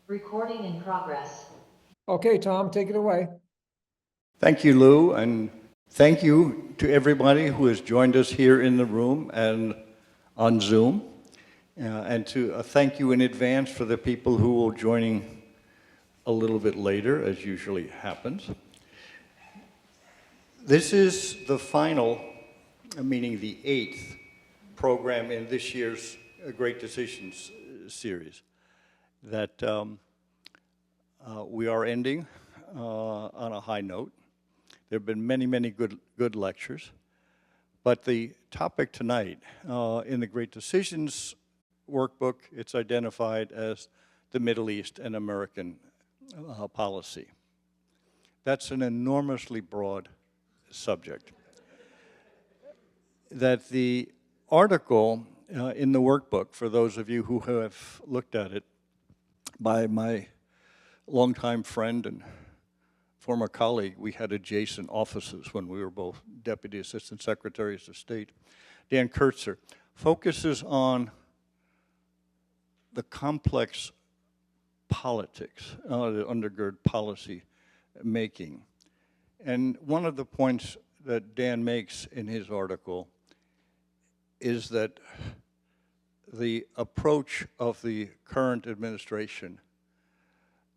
Recording in progress. Okay, Tom, take it away. Thank you, Lou, and thank you to everybody who has joined us here in the room and on Zoom. And to thank you in advance for the people who will joining a little bit later, as usually happens. This is the final, meaning the 8th program in this year's Great Decisions series that we are ending on a high note. There have been many, many good lectures, but the topic tonight in the Great Decisions workbook, it's identified as the Middle East and American policy. That's an enormously broad subject. That the article in the workbook, for those of you who have looked at it, by my longtime friend and former colleague, we had adjacent offices when we were both Deputy Assistant Secretaries of State, Dan Kurtzer, focuses on the complex politics that undergird policy making. And one of the points that Dan makes in his article is that the approach of the current administration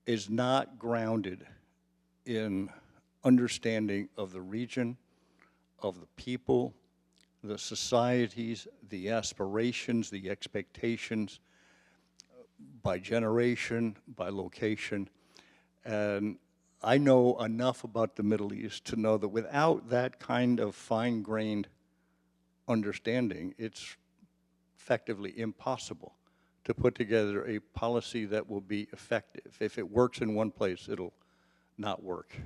is not grounded in understanding of the region, of the people, the societies, the aspirations, the expectations, by generation, by location. And I know enough about the Middle East to know that without that kind of fine-grained understanding, it's effectively impossible to put together a policy that will be effective. If it works in one place, it'll not work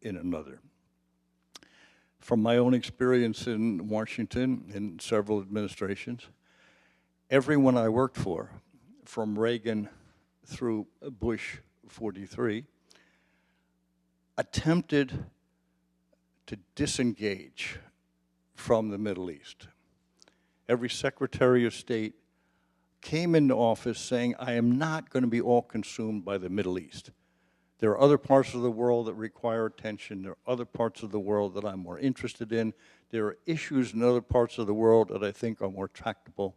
in another. From my own experience in Washington, in several administrations, everyone I worked for, from Reagan through Bush 43, attempted to disengage from the Middle East. Every Secretary of State came into office saying, I am not going to be all consumed by the Middle East. There are other parts of the world that require attention. There are other parts of the world that I'm more interested in. There are issues in other parts of the world that I think are more tractable.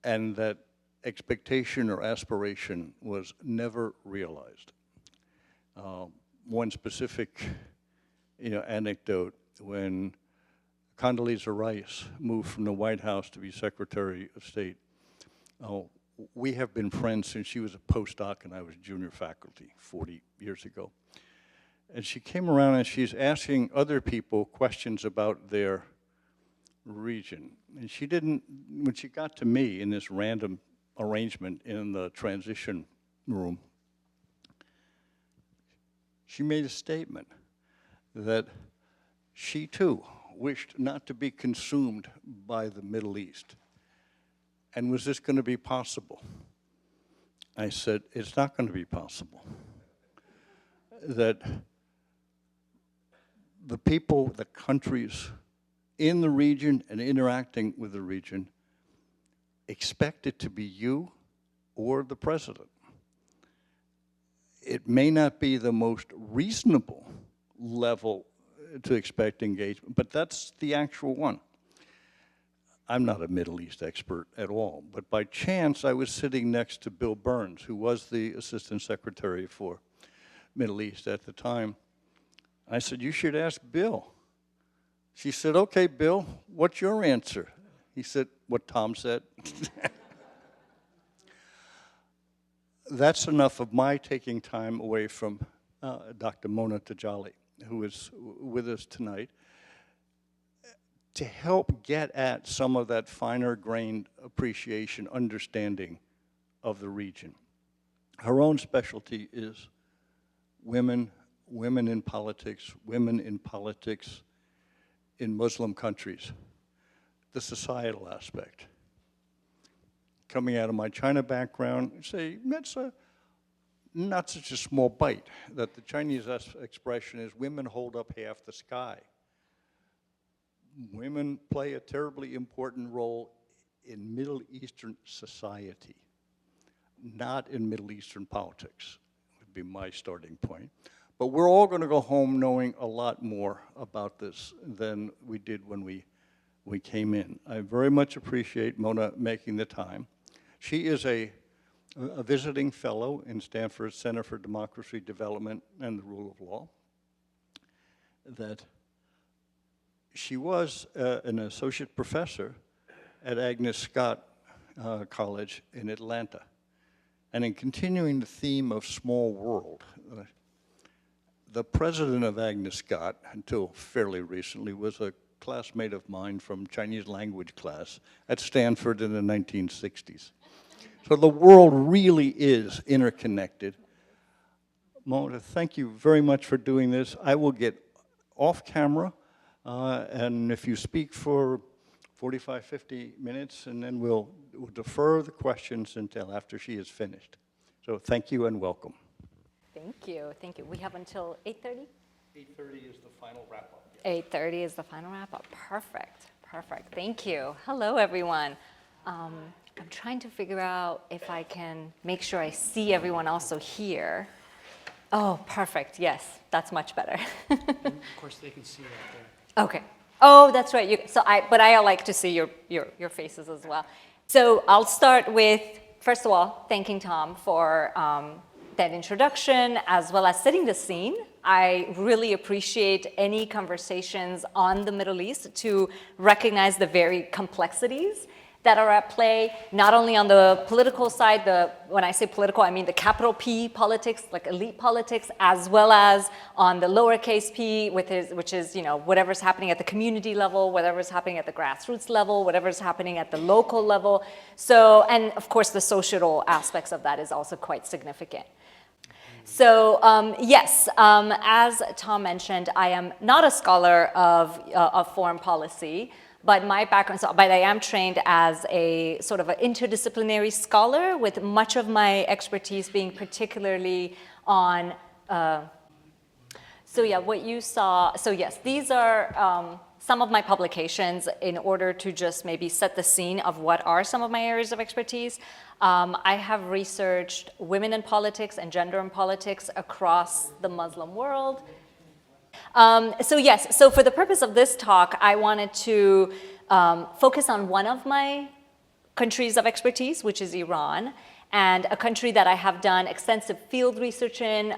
And that expectation or aspiration was never realized. One specific anecdote, when Condoleezza Rice moved from the White House to be Secretary of State, we have been friends since she was a postdoc and I was junior faculty 40 years ago. And she came around and she's asking other people questions about their region. And she didn't, when she got to me in this random arrangement in the transition room, she made a statement that she too wished not to be consumed by the Middle East. And was this going to be possible? I said, it's not going to be possible. That the people, the countries in the region and interacting with the region expect it to be you or the president. It may not be the most reasonable level to expect engagement, but that's the actual one. I'm not a Middle East expert at all, but by chance I was sitting next to Bill Burns, who was the Assistant Secretary for Middle East at the time. I said, you should ask Bill. She said, okay, Bill, what's your answer? He said, what Tom said. That's enough of my taking time away from Dr. Mona Tajali, who is with us tonight, to help get at some of that finer-grained appreciation, understanding of the region. Her own specialty is women in politics in Muslim countries, the societal aspect. Coming out of my China background, say, that's not such a small bite, that the Chinese expression is women hold up half the sky. Women play a terribly important role in Middle Eastern society. not in Middle Eastern politics, would be my starting point. But we're all going to go home knowing a lot more about this than we did when we came in. I very much appreciate Mona making the time. She is a visiting fellow in Stanford Center for Democracy, Development, and the Rule of Law. That she was an associate professor at Agnes Scott College in Atlanta. And in continuing the theme of small world, the president of Agnes Scott, until fairly recently, was a classmate of mine from Chinese language class at Stanford in the 1960s. So the world really is interconnected. Mona, thank you very much for doing this. I will get off camera, and if you speak for 45, 50 minutes, and then we'll defer the questions until after she is finished. So thank you and welcome. Thank you, thank you. We have until 8:30? 8:30 is the final wrap-up. 8:30 is the final wrap-up. Perfect, perfect. Thank you. Hello, everyone. I'm trying to figure out if I can make sure I see everyone also here. Oh, perfect. Yes, that's much better. And of course, they can see right there. Okay. Oh, that's right. But I like to see your faces as well. So I'll start with, first of all, thanking Tom for that introduction, as well as setting the scene. I really appreciate any conversations on the Middle East to recognize the very complexities that are at play, not only on the political side, when I say political, I mean the capital P politics, like elite politics, as well as on the lowercase p, which is whatever's happening at the community level, whatever's happening at the grassroots level, whatever's happening at the local level. So, and of course the social aspects of that is also quite significant. So yes, as Tom mentioned, I am not a scholar of foreign policy, but my background, but I am trained as a sort of an interdisciplinary scholar, with much of my expertise being particularly on, so yeah, what you saw, so yes, these are some of my publications in order to just maybe set the scene of what are some of my areas of expertise. I have researched women in politics and gender in politics across the Muslim world. So yes, so for the purpose of this talk, I wanted to focus on one of my countries of expertise, which is Iran, and a country that I have done extensive field research in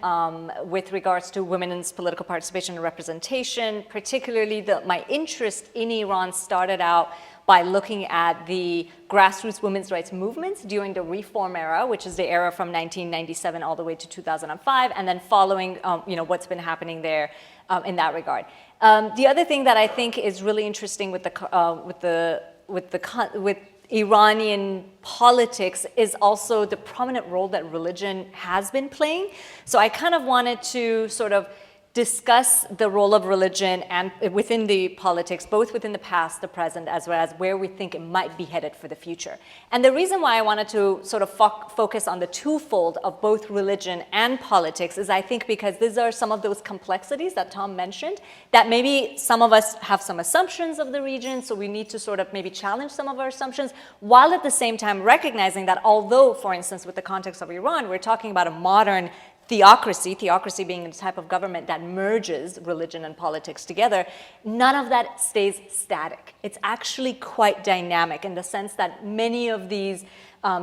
with regards to women's political participation and representation. Particularly, my interest in Iran started out by looking at the grassroots women's rights movements during the reform era, which is the era from 1997 all the way to 2005, and then following what's been happening there in that regard. The other thing that I think is really interesting with Iranian politics is also the prominent role that religion has been playing. So I kind of wanted to sort of discuss the role of religion and within the politics, both within the past, the present, as well as where we think it might be headed for the future. And the reason why I wanted to sort of focus on the twofold of both religion and politics is I think because these are some of those complexities that Tom mentioned, that maybe some of us have some assumptions of the region, so we need to sort of maybe challenge some of our assumptions, while at the same time recognizing that although, for instance, with the context of Iran, we're talking about a modern theocracy being a type of government that merges religion and politics together, none of that stays static. It's actually quite dynamic in the sense that many of these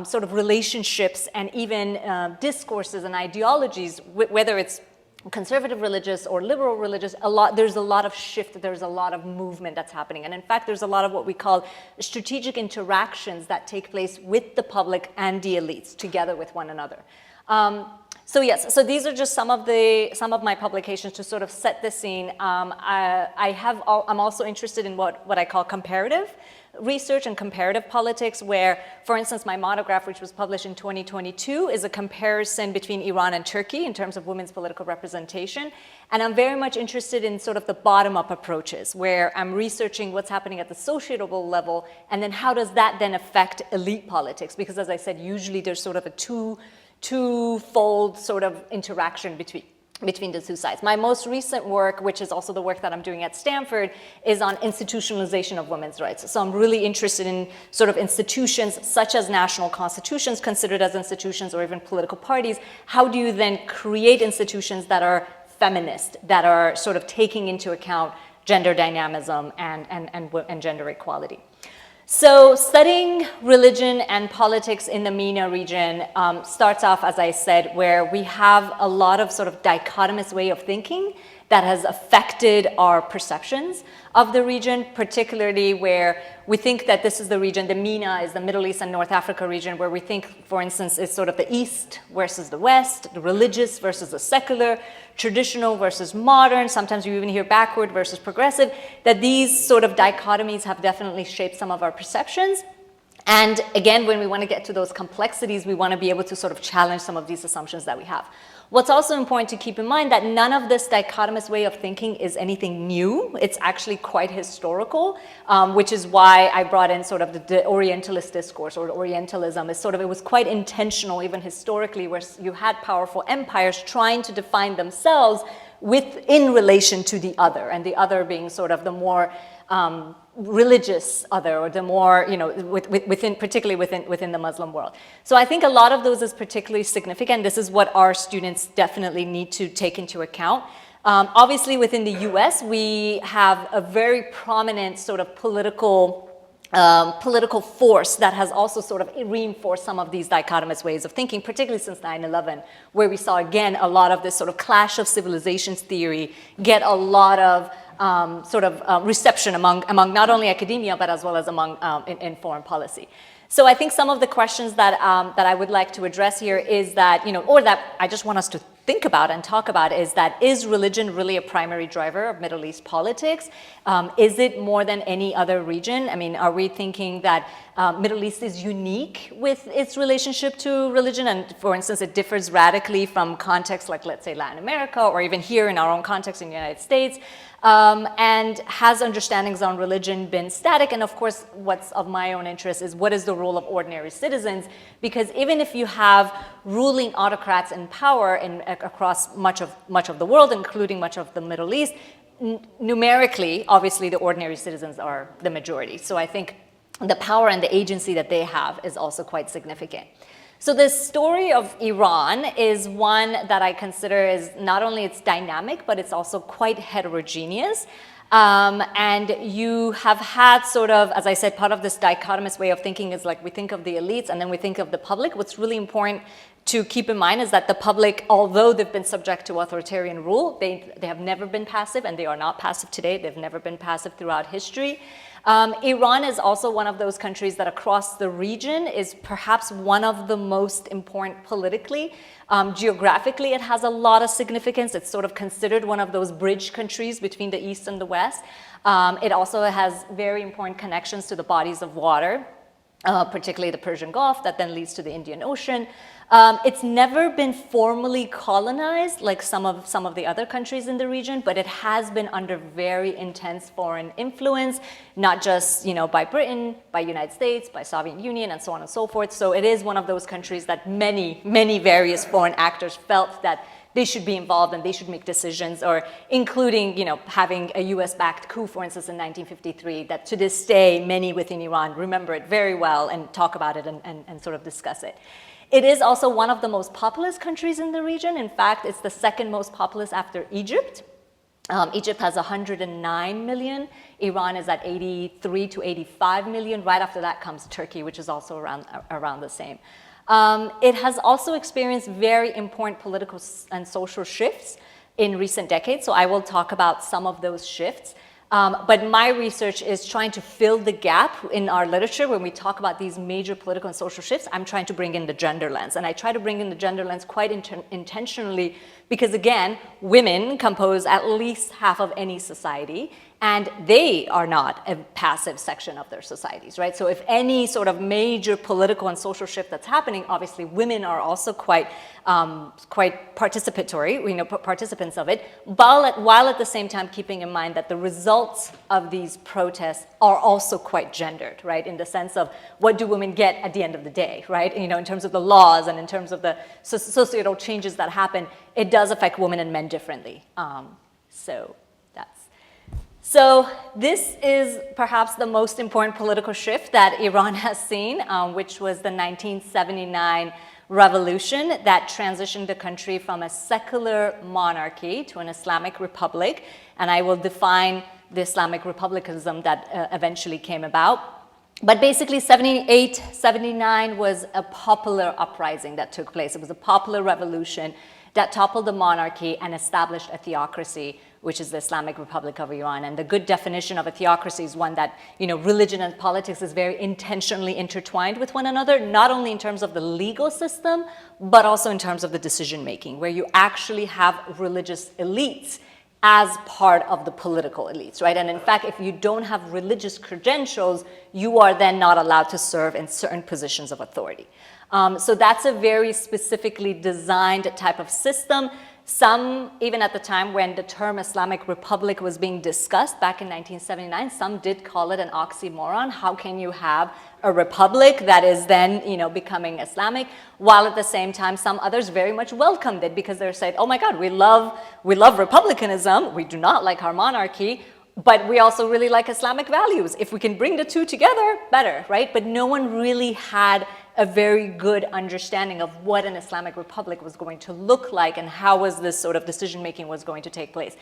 sort of relationships and even discourses and ideologies, whether it's conservative religious or liberal religious, there's a lot of shift, there's a lot of movement that's happening. And in fact, there's a lot of what we call strategic interactions that take place with the public and the elites together with one another. So yes, so these are just some of my publications to sort of set the scene. I'm also interested in what I call comparative research and comparative politics, where, for instance, my monograph, which was published in 2022, is a comparison between Iran and Turkey in terms of women's political representation. And I'm very much interested in sort of the bottom-up approaches, where I'm researching what's happening at the societal level, and then how does that then affect elite politics? Because as I said, usually there's sort of a twofold sort of interaction between the two sides. My most recent work, which is also the work that I'm doing at Stanford, is on institutionalization of women's rights. So I'm really interested in sort of institutions such as national constitutions considered as institutions, or even political parties. How do you then create institutions that are feminist, that are sort of taking into account gender dynamism and gender equality? So studying religion and politics in the MENA region starts off, as I said, where we have a lot of sort of dichotomous way of thinking that has affected our perceptions of the region, particularly where we think that this is the region, the MENA is the Middle East and North Africa region, where we think, for instance, is sort of the East versus the West, the religious versus the secular, traditional versus modern, sometimes you even hear backward versus progressive, that these sort of dichotomies have definitely shaped some of our perceptions. And again, when we want to get to those complexities, we want to be able to sort of challenge some of these assumptions that we have. What's also important to keep in mind that none of this dichotomous way of thinking is anything new. It's actually quite historical, which is why I brought in sort of the Orientalist discourse, or Orientalism. Is sort of, it was quite intentional, even historically, where you had powerful empires trying to define themselves in relation to the other, and the other being sort of the more religious other, or the more, particularly within the Muslim world. So I think a lot of those is particularly significant. This is what our students definitely need to take into account. Obviously, within the US, we have a very prominent sort of political force that has also sort of reinforced some of these dichotomous ways of thinking, particularly since 9/11, where we saw, again, a lot of this sort of clash of civilizations theory get a lot of reception among not only academia, but as well as among in foreign policy. So I think some of the questions that I would like to address here is that, or that I just want us to think about and talk about, is that, is religion really a primary driver of Middle East politics? Is it more than any other region? I mean, are we thinking that Middle East is unique with its relationship to religion? And for instance, it differs radically from contexts like, let's say, Latin America, or even here in our own context in the United States. And has understandings on religion been static? And of course, what's of my own interest is, what is the role of ordinary citizens? Because even if you have ruling autocrats in power across much of the world, including much of the Middle East, numerically, obviously, the ordinary citizens are the majority. So I think the power and the agency that they have is also quite significant. So the story of Iran is one that I consider is not only it's dynamic, but it's also quite heterogeneous. And you have had sort of, as I said, part of this dichotomous way of thinking is like, we think of the elites and then we think of the public. What's really important to keep in mind is that the public, although they've been subject to authoritarian rule, they have never been passive, and they are not passive today. They've never been passive throughout history. Iran is also one of those countries that across the region is perhaps one of the most important politically. Geographically, it has a lot of significance. It's sort of considered one of those bridge countries between the East and the West. It also has very important connections to the bodies of water, particularly the Persian Gulf, that then leads to the Indian Ocean. It's never been formally colonized like some of the other countries in the region, but it has been under very intense foreign influence, not just by Britain, by United States, by Soviet Union, and so on and so forth. So it is one of those countries that many various foreign actors felt that they should be involved and they should make decisions, or including having a US-backed coup, for instance, in 1953, that to this day many within Iran remember it very well and talk about it and sort of discuss it. It is also one of the most populous countries in the region. In fact, it's the second most populous after Egypt. Egypt has 109 million. Iran is at 83 to 85 million. Right after that comes Turkey, which is also around the same. It has also experienced very important political and social shifts in recent decades. So I will talk about some of those shifts. But my research is trying to fill the gap in our literature when we talk about these major political and social shifts. I'm trying to bring in the gender lens. And I try to bring in the gender lens quite intentionally because, again, women compose at least half of any society. And they are not a passive section of their societies, right? So if any sort of major political and social shift that's happening, obviously women are also quite participatory, participants of it, while at the same time keeping in mind that the results of these protests are also quite gendered, right? In the sense of what do women get at the end of the day, right? In terms of the laws and in terms of the societal changes that happen, it does affect women and men differently. So this is perhaps the most important political shift that Iran has seen, which was the 1979 revolution that transitioned the country from a secular monarchy to an Islamic republic. And I will define the Islamic republicanism that eventually came about. But basically 78, 79 was a popular uprising that took place. It was a popular revolution that toppled the monarchy and established a theocracy, which is the Islamic Republic of Iran. And the good definition of a theocracy is one that, religion and politics is very intentionally intertwined with one another, not only in terms of the legal system, but also in terms of the decision-making, where you actually have religious elites as part of the political elites, right? And in fact, if you don't have religious credentials, you are then not allowed to serve in certain positions of authority. So that's a very specifically designed type of system. Some, even at the time when the term Islamic Republic was being discussed back in 1979, some did call it an oxymoron. How can you have a republic that is then, becoming Islamic, while at the same time some others very much welcomed it because they're saying, oh my God, we love republicanism. We do not like our monarchy, but we also really like Islamic values. If we can bring the two together, better, right? But no one really had a very good understanding of what an Islamic Republic was going to look like and how was this sort of decision-making was going to take place.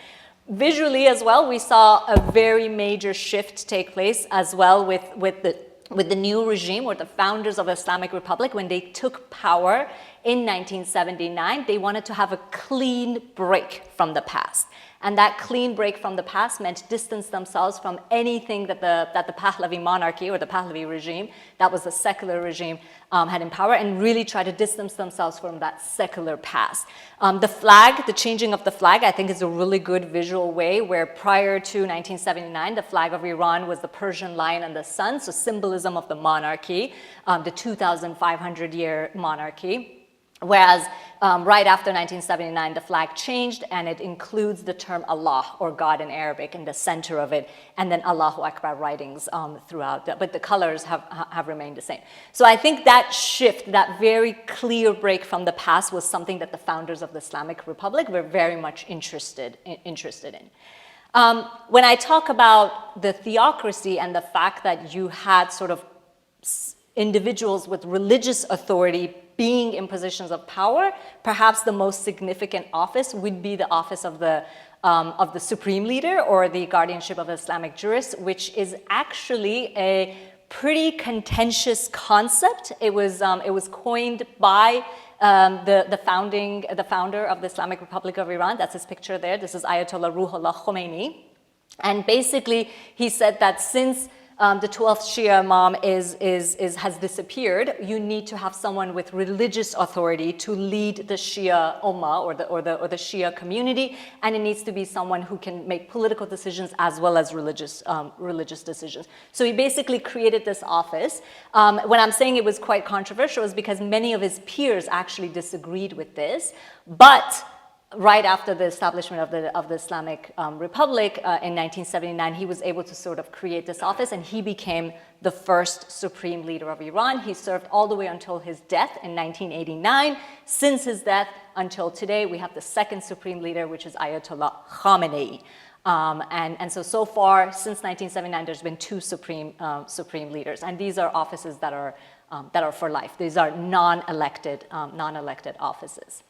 Visually as well, we saw a very major shift take place as well with the new regime or the founders of the Islamic Republic. When they took power in 1979, they wanted to have a clean break from the past. And that clean break from the past meant distance themselves from anything that the Pahlavi monarchy or the Pahlavi regime, that was the secular regime, had in power, and really try to distance themselves from that secular past. The flag, the changing of the flag, I think is a really good visual way where prior to 1979, the flag of Iran was the Persian lion and the sun, so symbolism of the monarchy, the 2,500-year monarchy. Whereas right after 1979, the flag changed and it includes the term Allah or God in Arabic in the center of it, and then Allahu Akbar writings throughout, but the colors have remained the same. So I think that shift, that very clear break from the past was something that the founders of the Islamic Republic were very much interested in. When I talk about the theocracy and the fact that you had sort of individuals with religious authority being in positions of power, perhaps the most significant office would be the office of the supreme leader or the guardianship of the Islamic jurist, which is actually a pretty contentious concept. It was coined by the founder of the Islamic Republic of Iran. That's his picture there. This is Ayatollah Ruhollah Khomeini, and basically he said that since the 12th Shia Imam has disappeared, you need to have someone with religious authority to lead the Shia Ummah or the Shia community, and it needs to be someone who can make political decisions as well as religious decisions. So he basically created this office. When I'm saying it was quite controversial is because many of his peers actually disagreed with this, but right after the establishment of the Islamic Republic in 1979, he was able to sort of create this office, and he became the first supreme leader of Iran. He served all the way until his death in 1989. Since his death until today, we have the second supreme leader, which is Ayatollah Khamenei. And so far, since 1979, there's been two supreme leaders, and these are offices that are for life. These are non-elected offices.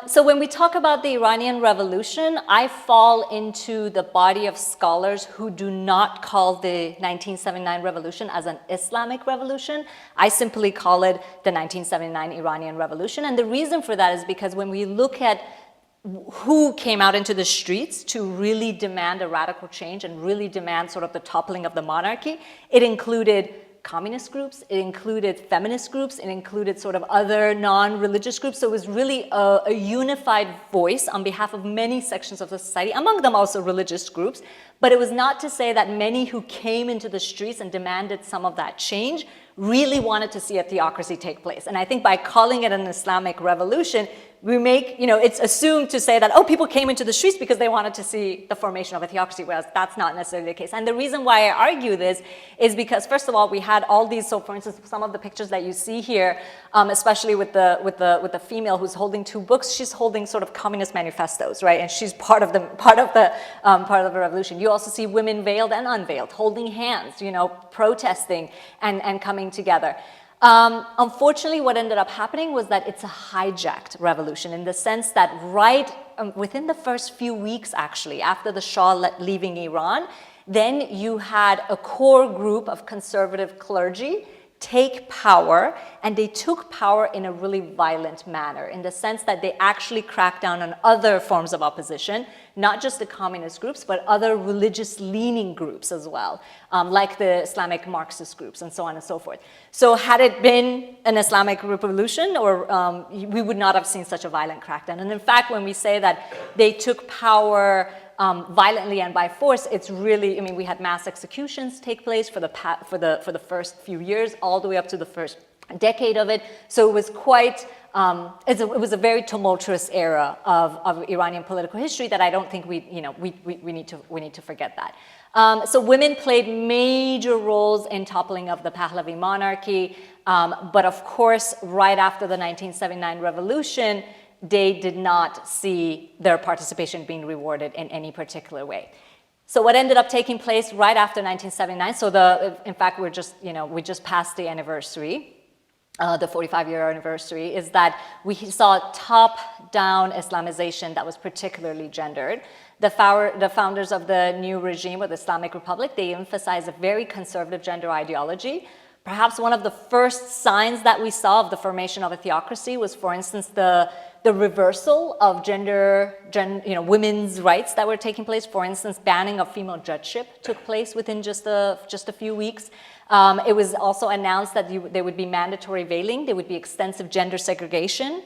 So when we talk about the Iranian Revolution, I fall into the body of scholars who do not call the 1979 revolution as an Islamic revolution. I simply call it the 1979 Iranian Revolution. And the reason for that is because when we look at who came out into the streets to really demand a radical change and really demand sort of the toppling of the monarchy, it included communist groups, it included feminist groups, it included sort of other non-religious groups. So it was really a unified voice on behalf of many sections of the society, among them also religious groups. But it was not to say that many who came into the streets and demanded some of that change really wanted to see a theocracy take place. And I think by calling it an Islamic revolution, we make, it's assumed to say that, oh, people came into the streets because they wanted to see the formation of a theocracy, whereas that's not necessarily the case. And the reason why I argue this is because, first of all, we had all these, so for instance, some of the pictures that you see here, especially with the female who's holding two books, she's holding sort of communist manifestos, right? And she's part of the revolution. You also see women veiled and unveiled, holding hands, protesting and coming together. Unfortunately, what ended up happening was that it's a hijacked revolution in the sense that within the first few weeks, actually, after the Shah leaving Iran, then you had a core group of conservative clergy take power, and they took power in a really violent manner in the sense that they actually cracked down on other forms of opposition, not just the communist groups, but other religious-leaning groups as well, like the Islamic Marxist groups and so on and so forth. So had it been an Islamic revolution, or we would not have seen such a violent crackdown. And in fact, when we say that they took power violently and by force, it's really, we had mass executions take place for the first few years, all the way up to the first decade of it. So it was quite, it was a very tumultuous era of Iranian political history that I don't think we need to forget that. So women played major roles in toppling of the Pahlavi monarchy, but of course, right after the 1979 revolution, they did not see their participation being rewarded in any particular way. So what ended up taking place right after 1979, so in fact, we just passed the anniversary, the 45-year anniversary, is that we saw top-down Islamization that was particularly gendered. The founders of the new regime, or the Islamic Republic, they emphasized a very conservative gender ideology. Perhaps one of the first signs that we saw of the formation of a theocracy was, for instance, the reversal of women's rights that were taking place. For instance, banning of female judgeship took place within just a few weeks. It was also announced that there would be mandatory veiling, there would be extensive gender segregation,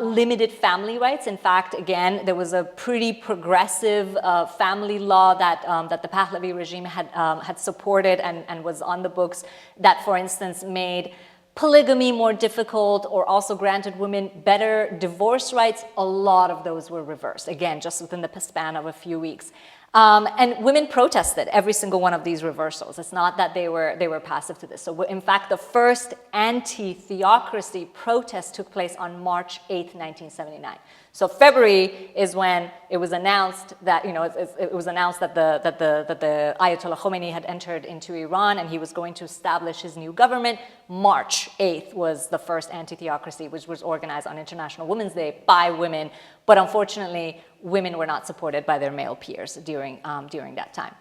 limited family rights. In fact, again, there was a pretty progressive family law that the Pahlavi regime had supported and was on the books that, for instance, made polygamy more difficult, or also granted women better divorce rights. A lot of those were reversed, again, just within the span of a few weeks. And women protested every single one of these reversals. It's not that they were passive to this. So in fact, the first anti-theocracy protest took place on March 8th, 1979. So February is when it was announced that, it was announced that the Ayatollah Khomeini had entered into Iran and he was going to establish his new government. March 8th was the first anti-theocracy, which was organized on International Women's Day by women. But unfortunately, women were not supported by their male peers during that time.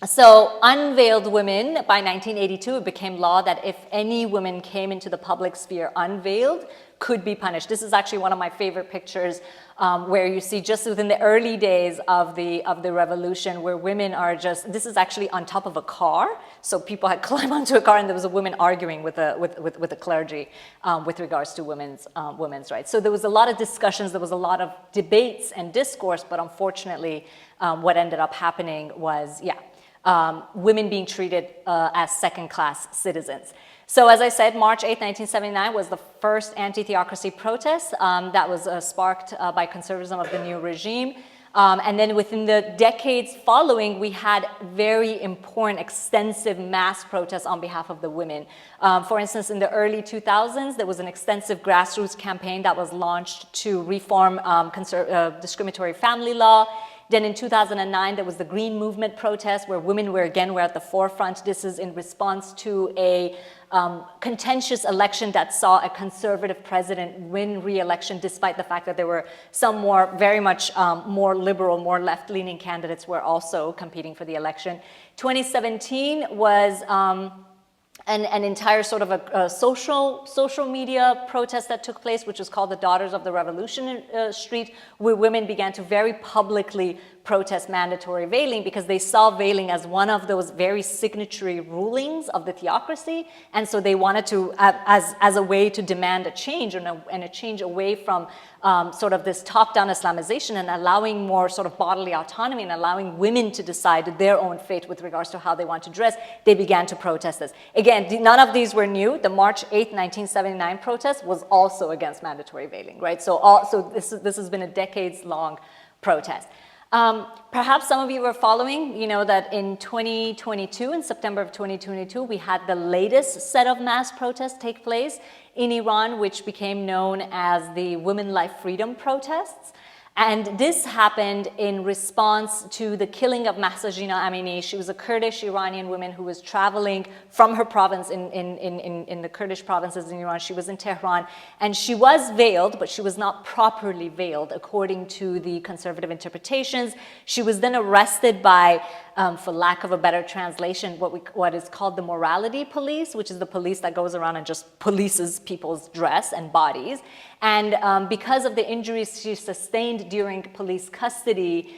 So unveiled women, by 1982, it became law that if any woman came into the public sphere unveiled, could be punished. This is actually one of my favorite pictures where you see just within the early days of the revolution where women are this is actually on top of a car. So people had climbed onto a car and there was a woman arguing with the clergy with regards to women's rights. So there was a lot of discussions, there was a lot of debates and discourse, but unfortunately what ended up happening was, women being treated as second-class citizens. So as I said, March 8, 1979 was the first anti-theocracy protest that was sparked by conservatism of the new regime. And then within the decades following, we had very important, extensive mass protests on behalf of the women. For instance, in the early 2000s, there was an extensive grassroots campaign that was launched to reform discriminatory family law. Then in 2009, there was the Green Movement protest where women were at the forefront. This is in response to a contentious election that saw a conservative president win re-election, despite the fact that there were some very much more liberal, more left-leaning candidates were also competing for the election. 2017 was an entire sort of a social media protest that took place, which was called the Daughters of the Revolution Street, where women began to very publicly protest mandatory veiling because they saw veiling as one of those very signatory rulings of the theocracy. And so they wanted to, as a way to demand a change and a change away from sort of this top-down Islamization and allowing more sort of bodily autonomy and allowing women to decide their own fate with regards to how they want to dress, they began to protest this. Again, none of these were new. The March 8th, 1979 protest was also against mandatory veiling, right? So this has been a decades-long protest. Perhaps some of you were following, you know, that in 2022, in September of 2022, we had the latest set of mass protests take place in Iran, which became known as the Women Life Freedom protests. And this happened in response to the killing of Mahsa Jina Amini. She was a Kurdish Iranian woman who was traveling from her province in the Kurdish provinces in Iran. She was in Tehran, and she was veiled, but she was not properly veiled according to the conservative interpretations. She was then arrested by, for lack of a better translation, what is called the morality police, which is the police that goes around and just polices people's dress and bodies. And because of the injuries she sustained during police custody,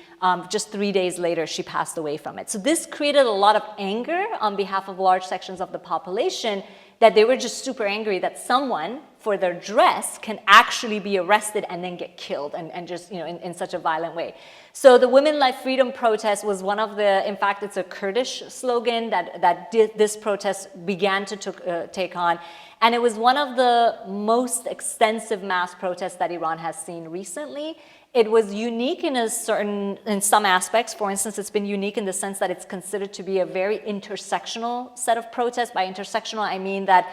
just 3 days later, she passed away from it. So this created a lot of anger on behalf of large sections of the population, that they were just super angry that someone, for their dress, can actually be arrested and then get killed, and just, you know, in such a violent way. So the Women Life Freedom protest was one of the, in fact, it's a Kurdish slogan that this protest began to take on. And it was one of the most extensive mass protests that Iran has seen recently. It was unique in some aspects. For instance, it's been unique in the sense that it's considered to be a very intersectional set of protests. By intersectional, I mean that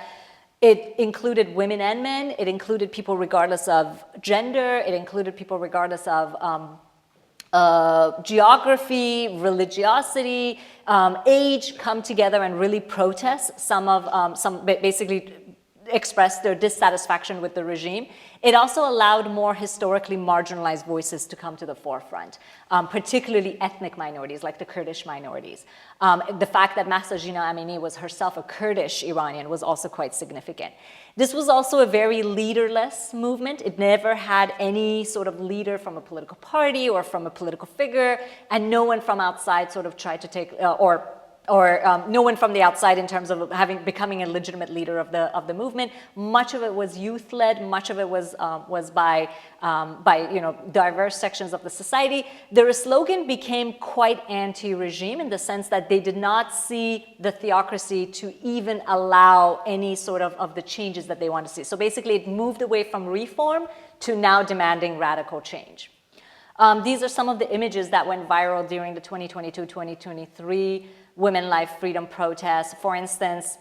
it included women and men. It included people regardless of gender. It included people regardless of geography, religiosity, age, come together and really protest basically express their dissatisfaction with the regime. It also allowed more historically marginalized voices to come to the forefront, particularly ethnic minorities like the Kurdish minorities. The fact that Mahsa Jina Amini was herself a Kurdish Iranian was also quite significant. This was also a very leaderless movement. It never had any sort of leader from a political party or from a political figure, and no one from outside sort of tried to take, no one from the outside in terms of becoming a legitimate leader of the movement. Much of it was youth-led. Much of it was by diverse sections of the society. Their slogan became quite anti-regime in the sense that they did not see the theocracy to even allow any sort of the changes that they wanted to see. So basically, it moved away from reform to now demanding radical change. These are some of the images that went viral during the 2022-2023 Women Life Freedom protests. For instance,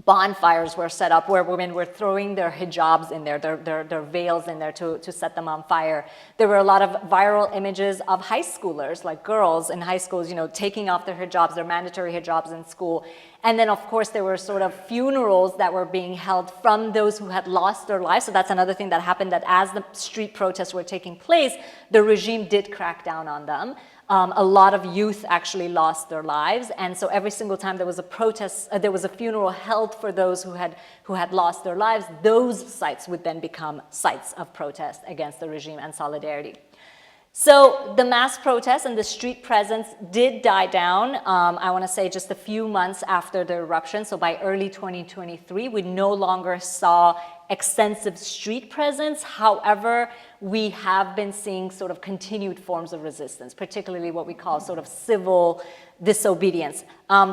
bonfires were set up where women were throwing their hijabs in there, their veils in there to set them on fire. There were a lot of viral images of high schoolers, like girls in high schools, you know, taking off their hijabs, their mandatory hijabs in school. And then, of course, there were sort of funerals that were being held from those who had lost their lives. So that's another thing that happened, that as the street protests were taking place, the regime did crack down on them. A lot of youth actually lost their lives, and so every single time there was a protest, there was a funeral held for those who had lost their lives, those sites would then become sites of protest against the regime and solidarity. So the mass protests and the street presence did die down, I want to say just a few months after the eruption. So by early 2023, we no longer saw extensive street presence. However, we have been seeing sort of continued forms of resistance, particularly what we call sort of civil disobedience.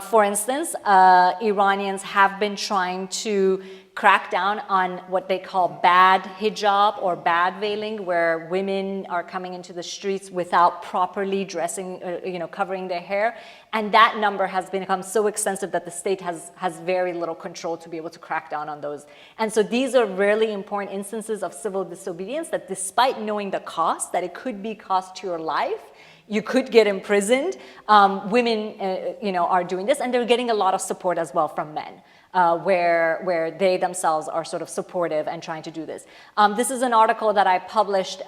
For instance, Iranians have been trying to crack down on what they call bad hijab or bad veiling, where women are coming into the streets without properly dressing, covering their hair. And that number has become so extensive that the state has very little control to be able to crack down on those. And so these are really important instances of civil disobedience that, despite knowing the cost, that it could be cost to your life, you could get imprisoned, women are doing this, and they're getting a lot of support as well from men. Where they themselves are sort of supportive and trying to do this. This is an article that I published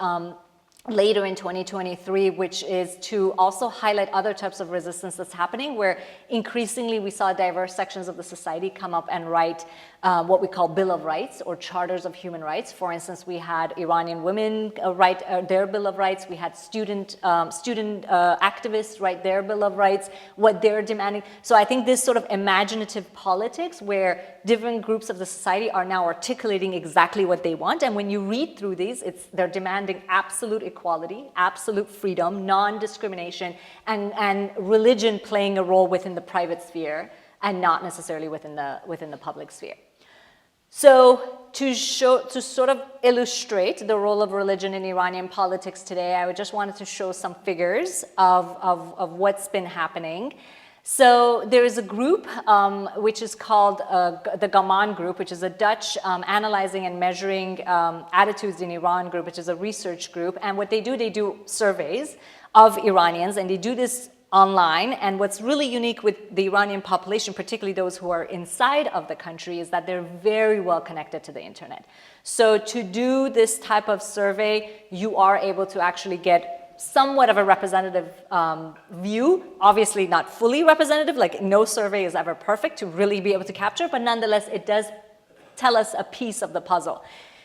later in 2023, which is to also highlight other types of resistance that's happening, where increasingly we saw diverse sections of the society come up and write what we call Bill of Rights or Charters of Human Rights. For instance, we had Iranian women write their Bill of Rights. We had student activists write their Bill of Rights, what they're demanding. So I think this sort of imaginative politics where different groups of the society are now articulating exactly what they want. And when you read through these, they're demanding absolute equality, absolute freedom, non-discrimination, and religion playing a role within the private sphere and not necessarily within the public sphere. So to sort of illustrate the role of religion in Iranian politics today, I just wanted to show some figures of what's been happening. So there is a group which is called the Gaman Group, which is a Dutch analyzing and measuring attitudes in Iran group, which is a research group. And what they do surveys of Iranians, and they do this online. And what's really unique with the Iranian population, particularly those who are inside of the country, is that they're very well connected to the internet. So to do this type of survey, you are able to actually get somewhat of a representative view, obviously not fully representative, like no survey is ever perfect to really be able to capture, but nonetheless, it does tell us a piece of the puzzle.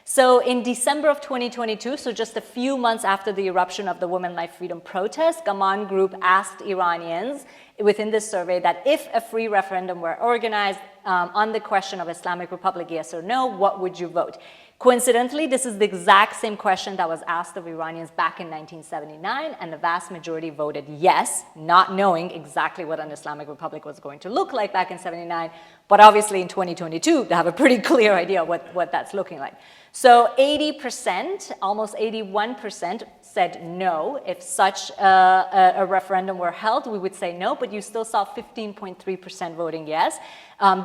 So in December of 2022, so just a few months after the eruption of the Women Life Freedom protest, Gaman Group asked Iranians within this survey that if a free referendum were organized on the question of Islamic Republic, yes or no, what would you vote? Coincidentally, this is the exact same question that was asked of Iranians back in 1979, and the vast majority voted yes, not knowing exactly what an Islamic Republic was going to look like back in 79, but obviously in 2022, they have a pretty clear idea what that's looking like. So 80%, almost 81% said no. If such a referendum were held, we would say no, but you still saw 15.3% voting yes.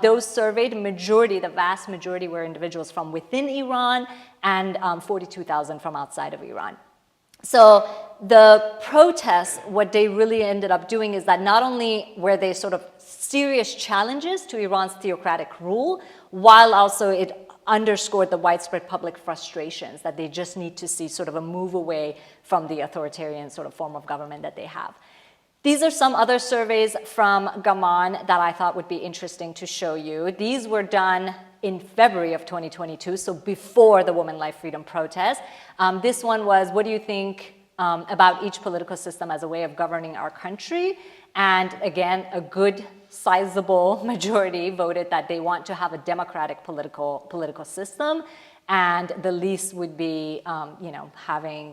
Those surveyed, the vast majority were individuals from within Iran and 42,000 from outside of Iran. So the protests, what they really ended up doing is that not only were they sort of serious challenges to Iran's theocratic rule, while also it underscored the widespread public frustrations that they just need to see sort of a move away from the authoritarian sort of form of government that they have. These are some other surveys from Gaman that I thought would be interesting to show you. These were done in February of 2022, so before the Women Life Freedom protest. This one was, what do you think about each political system as a way of governing our country? And again, a good sizable majority voted that they want to have a democratic political system, and the least would be, having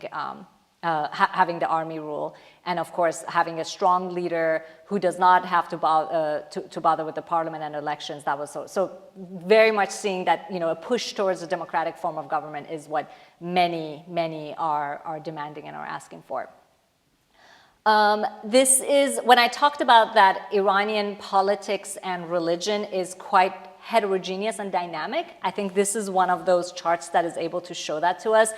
the army rule, and of course having a strong leader who does not have to bother with the parliament and elections. That was so very much seeing that a push towards a democratic form of government is what many are demanding and are asking for. This is, when I talked about that Iranian politics and religion is quite heterogeneous and dynamic, I think this is one of those charts that is able to show that to us.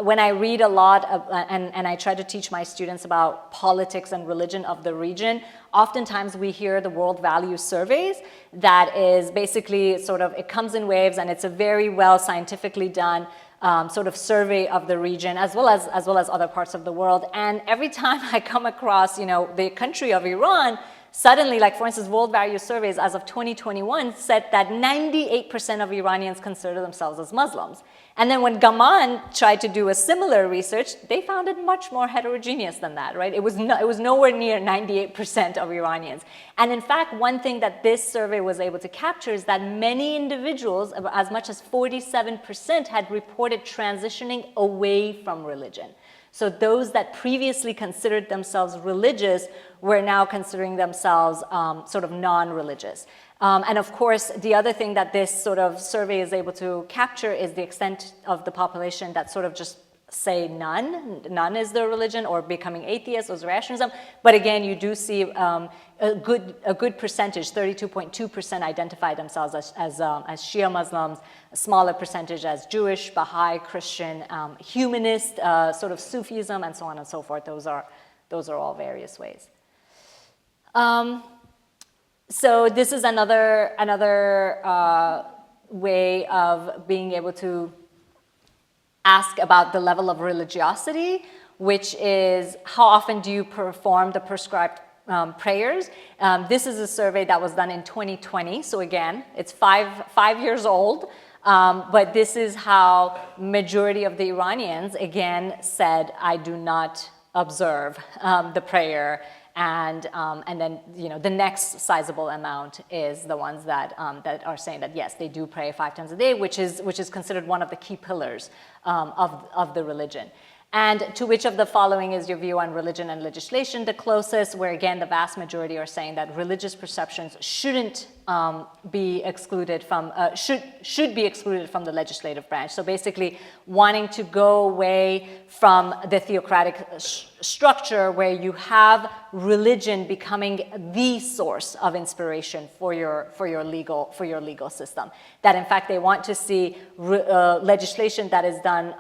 When I read a lot and I try to teach my students about politics and religion of the region, oftentimes we hear the World Values Surveys that is basically sort of, it comes in waves and it's a very well scientifically done sort of survey of the region as well as other parts of the world. And every time I come across, the country of Iran, suddenly, like for instance, World Values Surveys as of 2021 said that 98% of Iranians consider themselves as Muslims. And then when Gaman tried to do a similar research, they found it much more heterogeneous than that, right? It was nowhere near 98% of Iranians. And in fact, one thing that this survey was able to capture is that many individuals, as much as 47%, had reported transitioning away from religion. So those that previously considered themselves religious were now considering themselves sort of non-religious. And of course, the other thing that this sort of survey is able to capture is the extent of the population that sort of just say none is their religion, or becoming atheists or Zoroastrianism. But again, you do see a good percentage, 32.2% identify themselves as Shia Muslims, a smaller percentage as Jewish, Baha'i, Christian, humanist, sort of Sufism, and so on and so forth. Those are all various ways. So this is another way of being able to ask about the level of religiosity, which is how often do you perform the prescribed prayers. This is a survey that was done in 2020. So again, it's five years old. But this is how majority of the Iranians, again, said, I do not observe the prayer. And then, the next sizable amount is the ones that are saying that, yes, they do pray 5 times a day, which is considered one of the key pillars of the religion. And to which of the following is your view on religion and legislation? The closest, where again, the vast majority are saying that religious perceptions shouldn't be excluded from, should be excluded from the legislative branch. So basically wanting to go away from the theocratic structure where you have religion becoming the source of inspiration for your legal system. That in fact they want to see legislation that is done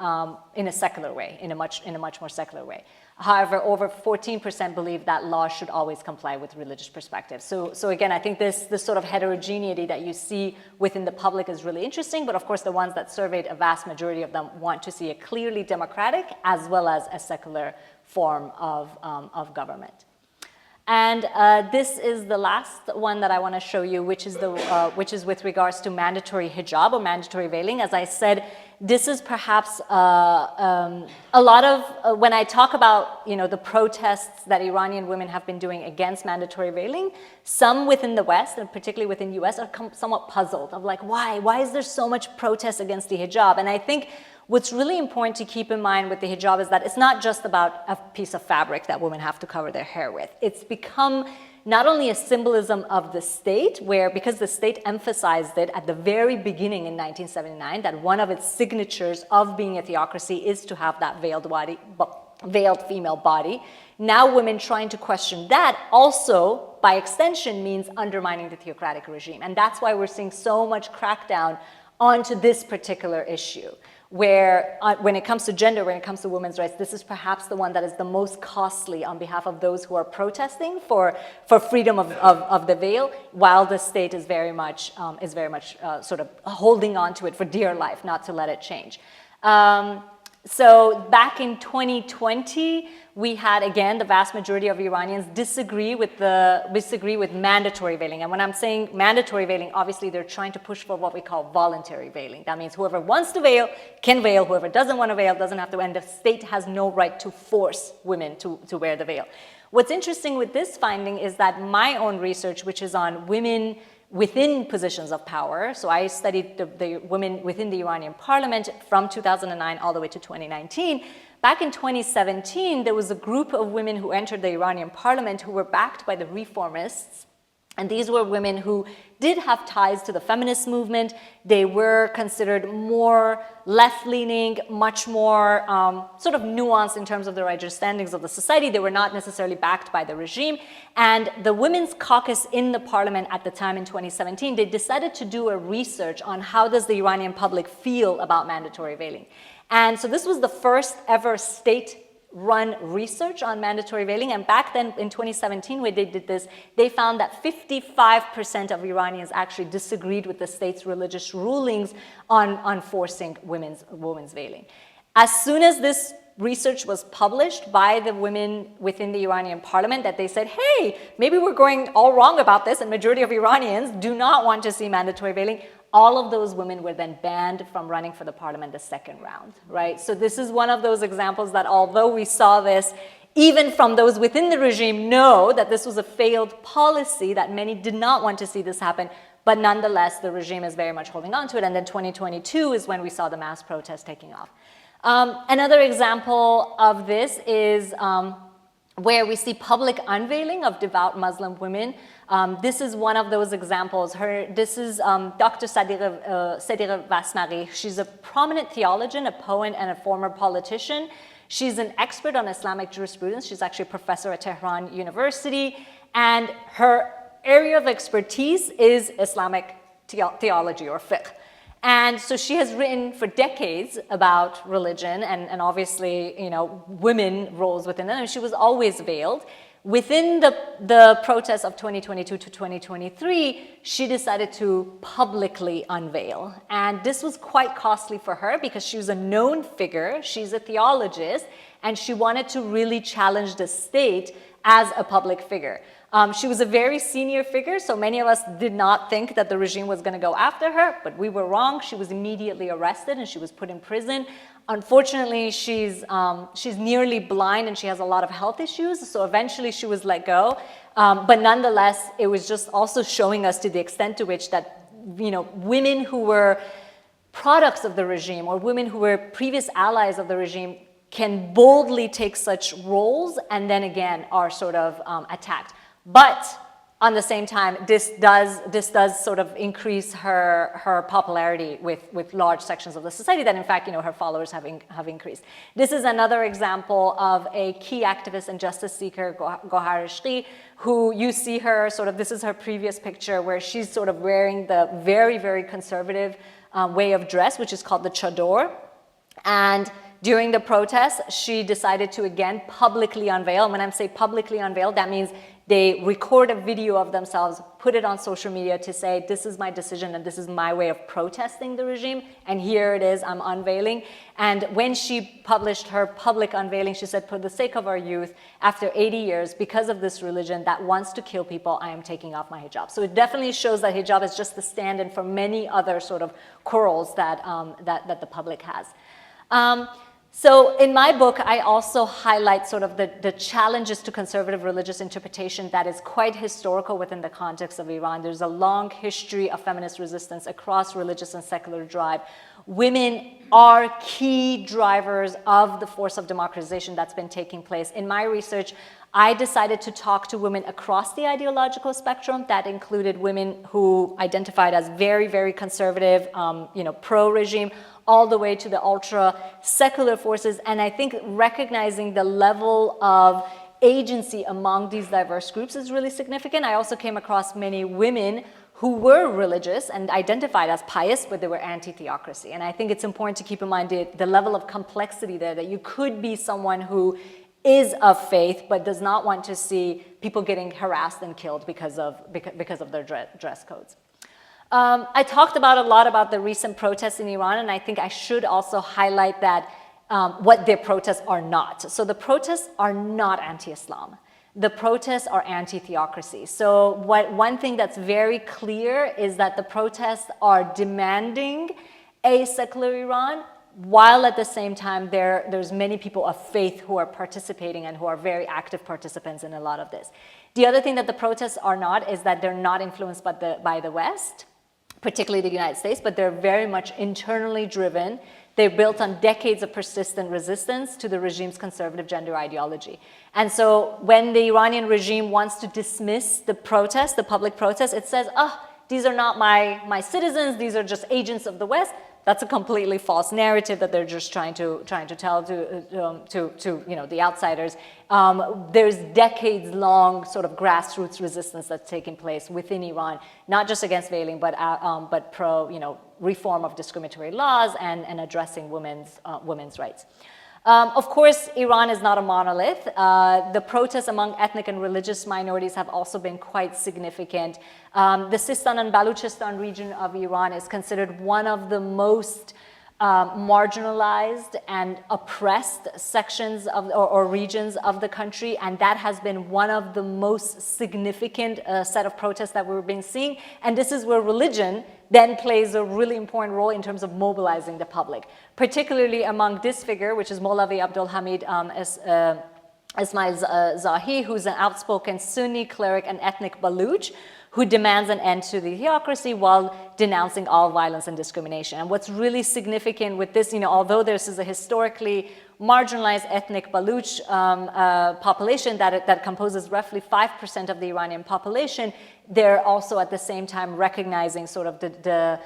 in a secular way, in a much more secular way. However, over 14% believe that laws should always comply with religious perspectives. So again, I think this sort of heterogeneity that you see within the public is really interesting, but of course the ones that surveyed, a vast majority of them want to see a clearly democratic as well as a secular form of government. And this is the last one that I want to show you, which is with regards to mandatory hijab or mandatory veiling. As I said, this is perhaps a lot of, when I talk about the protests that Iranian women have been doing against mandatory veiling, some within the West, and particularly within the US, are somewhat puzzled of like, why is there so much protest against the hijab? And I think what's really important to keep in mind with the hijab is that it's not just about a piece of fabric that women have to cover their hair with. It's become not only a symbolism of the state, where because the state emphasized it at the very beginning in 1979, that one of its signatures of being a theocracy is to have that veiled female body. Now women trying to question that also, by extension, means undermining the theocratic regime. And that's why we're seeing so much crackdown onto this particular issue, where when it comes to gender, when it comes to women's rights, this is perhaps the one that is the most costly on behalf of those who are protesting for freedom of the veil, while the state is very much sort of holding on to it for dear life, not to let it change. So back in 2020, we had, again, the vast majority of Iranians disagree with mandatory veiling. And when I'm saying mandatory veiling, obviously they're trying to push for what we call voluntary veiling. That means whoever wants to veil can veil, whoever doesn't want to veil doesn't have to, and the state has no right to force women to wear the veil. What's interesting with this finding is that my own research, which is on women within positions of power, so I studied the women within the Iranian parliament from 2009 all the way to 2019. Back in 2017, there was a group of women who entered the Iranian parliament who were backed by the reformists. And these were women who did have ties to the feminist movement. They were considered more left-leaning, much more sort of nuanced in terms of their understandings of the society. They were not necessarily backed by the regime. And the Women's Caucus in the parliament at the time in 2017, they decided to do a research on how does the Iranian public feel about mandatory veiling. And so this was the first ever state-run research on mandatory veiling. And back then in 2017, when they did this, they found that 55% of Iranians actually disagreed with the state's religious rulings on forcing women's veiling. As soon as this research was published by the women within the Iranian parliament, that they said, hey, maybe we're going all wrong about this, and majority of Iranians do not want to see mandatory veiling, all of those women were then banned from running for the parliament the second round, right? So this is one of those examples that although we saw this, even from those within the regime know that this was a failed policy, that many did not want to see this happen, but nonetheless, the regime is very much holding on to it. And then 2022 is when we saw the mass protest taking off. Another example of this is where we see public unveiling of devout Muslim women. This is one of those examples. This is Dr. Sadegh Vasmaghi. She's a prominent theologian, a poet, and a former politician. She's an expert on Islamic jurisprudence. She's actually a professor at Tehran University. And her area of expertise is Islamic theology or fiqh. And so she has written for decades about religion and obviously, women roles within it. And she was always veiled. Within the protests of 2022 to 2023, she decided to publicly unveil. And this was quite costly for her because she was a known figure, she's a theologist, and she wanted to really challenge the state as a public figure. She was a very senior figure, so many of us did not think that the regime was going to go after her, but we were wrong. She was immediately arrested and she was put in prison. Unfortunately, she's nearly blind and she has a lot of health issues, so eventually she was let go. But nonetheless, it was just also showing us to the extent to which that, women who were products of the regime or women who were previous allies of the regime can boldly take such roles and then again are sort of attacked. But on the same time, this does sort of increase her popularity with large sections of the society that in fact, her followers have increased. This is another example of a key activist and justice seeker, Gohar Ishqi, who you see her sort of, this is her previous picture where she's sort of wearing the very, very conservative way of dress, which is called the chador. And during the protests, she decided to again publicly unveil. And when I say publicly unveil, that means they record a video of themselves, put it on social media to say, this is my decision and this is my way of protesting the regime. And here it is, I'm unveiling. And when she published her public unveiling, she said, for the sake of our youth, after 80 years, because of this religion that wants to kill people, I am taking off my hijab. So it definitely shows that hijab is just the stand-in for many other sort of quarrels that the public has. So in my book, I also highlight sort of the challenges to conservative religious interpretation that is quite historical within the context of Iran. There's a long history of feminist resistance across religious and secular drive. Women are key drivers of the force of democratization that's been taking place. In my research, I decided to talk to women across the ideological spectrum. That included women who identified as very, very conservative, pro-regime, all the way to the ultra-secular forces. And I think recognizing the level of agency among these diverse groups is really significant. I also came across many women who were religious and identified as pious, but they were anti-theocracy. And I think it's important to keep in mind the level of complexity there, that you could be someone who is of faith, but does not want to see people getting harassed and killed because of their dress codes. I talked a lot about the recent protests in Iran, and I think I should also highlight that what their protests are not. So the protests are not anti-Islam. The protests are anti-theocracy. So one thing that's very clear is that the protests are demanding a secular Iran, while at the same time there's many people of faith who are participating and who are very active participants in a lot of this. The other thing that the protests are not is that they're not influenced by the West, particularly the United States, but they're very much internally driven. They're built on decades of persistent resistance to the regime's conservative gender ideology. And so when the Iranian regime wants to dismiss the protest, the public protest, it says, these are not my citizens, these are just agents of the West. That's a completely false narrative that they're just trying to tell to the outsiders. There's decades-long sort of grassroots resistance that's taking place within Iran, not just against veiling, but pro reform of discriminatory laws and addressing women's rights. Of course, Iran is not a monolith. The protests among ethnic and religious minorities have also been quite significant. The Sistan and Baluchistan region of Iran is considered one of the most marginalized and oppressed sections of or regions of the country, and that has been one of the most significant set of protests that we've been seeing. And this is where religion then plays a really important role in terms of mobilizing the public, particularly among this figure, which is Molavi Abdul Hamid Ismail Zahi, who's an outspoken Sunni cleric and ethnic Baluch, who demands an end to the theocracy while denouncing all violence and discrimination. And what's really significant with this, although this is a historically marginalized ethnic Baluch population that composes roughly 5% of the Iranian population, they're also at the same time recognizing sort of the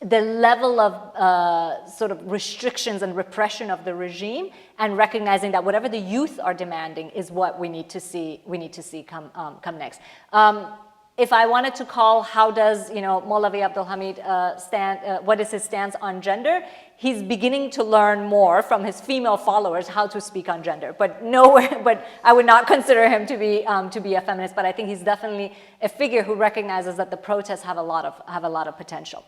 level of sort of restrictions and repression of the regime, and recognizing that whatever the youth are demanding is what we need to see come next. if I wanted to call how does, Maulavi Abdul Hamid what is his stance on gender, he's beginning to learn more from his female followers how to speak on gender. But but I would not consider him to be a feminist. But I think he's definitely a figure who recognizes that the protests have a lot of potential.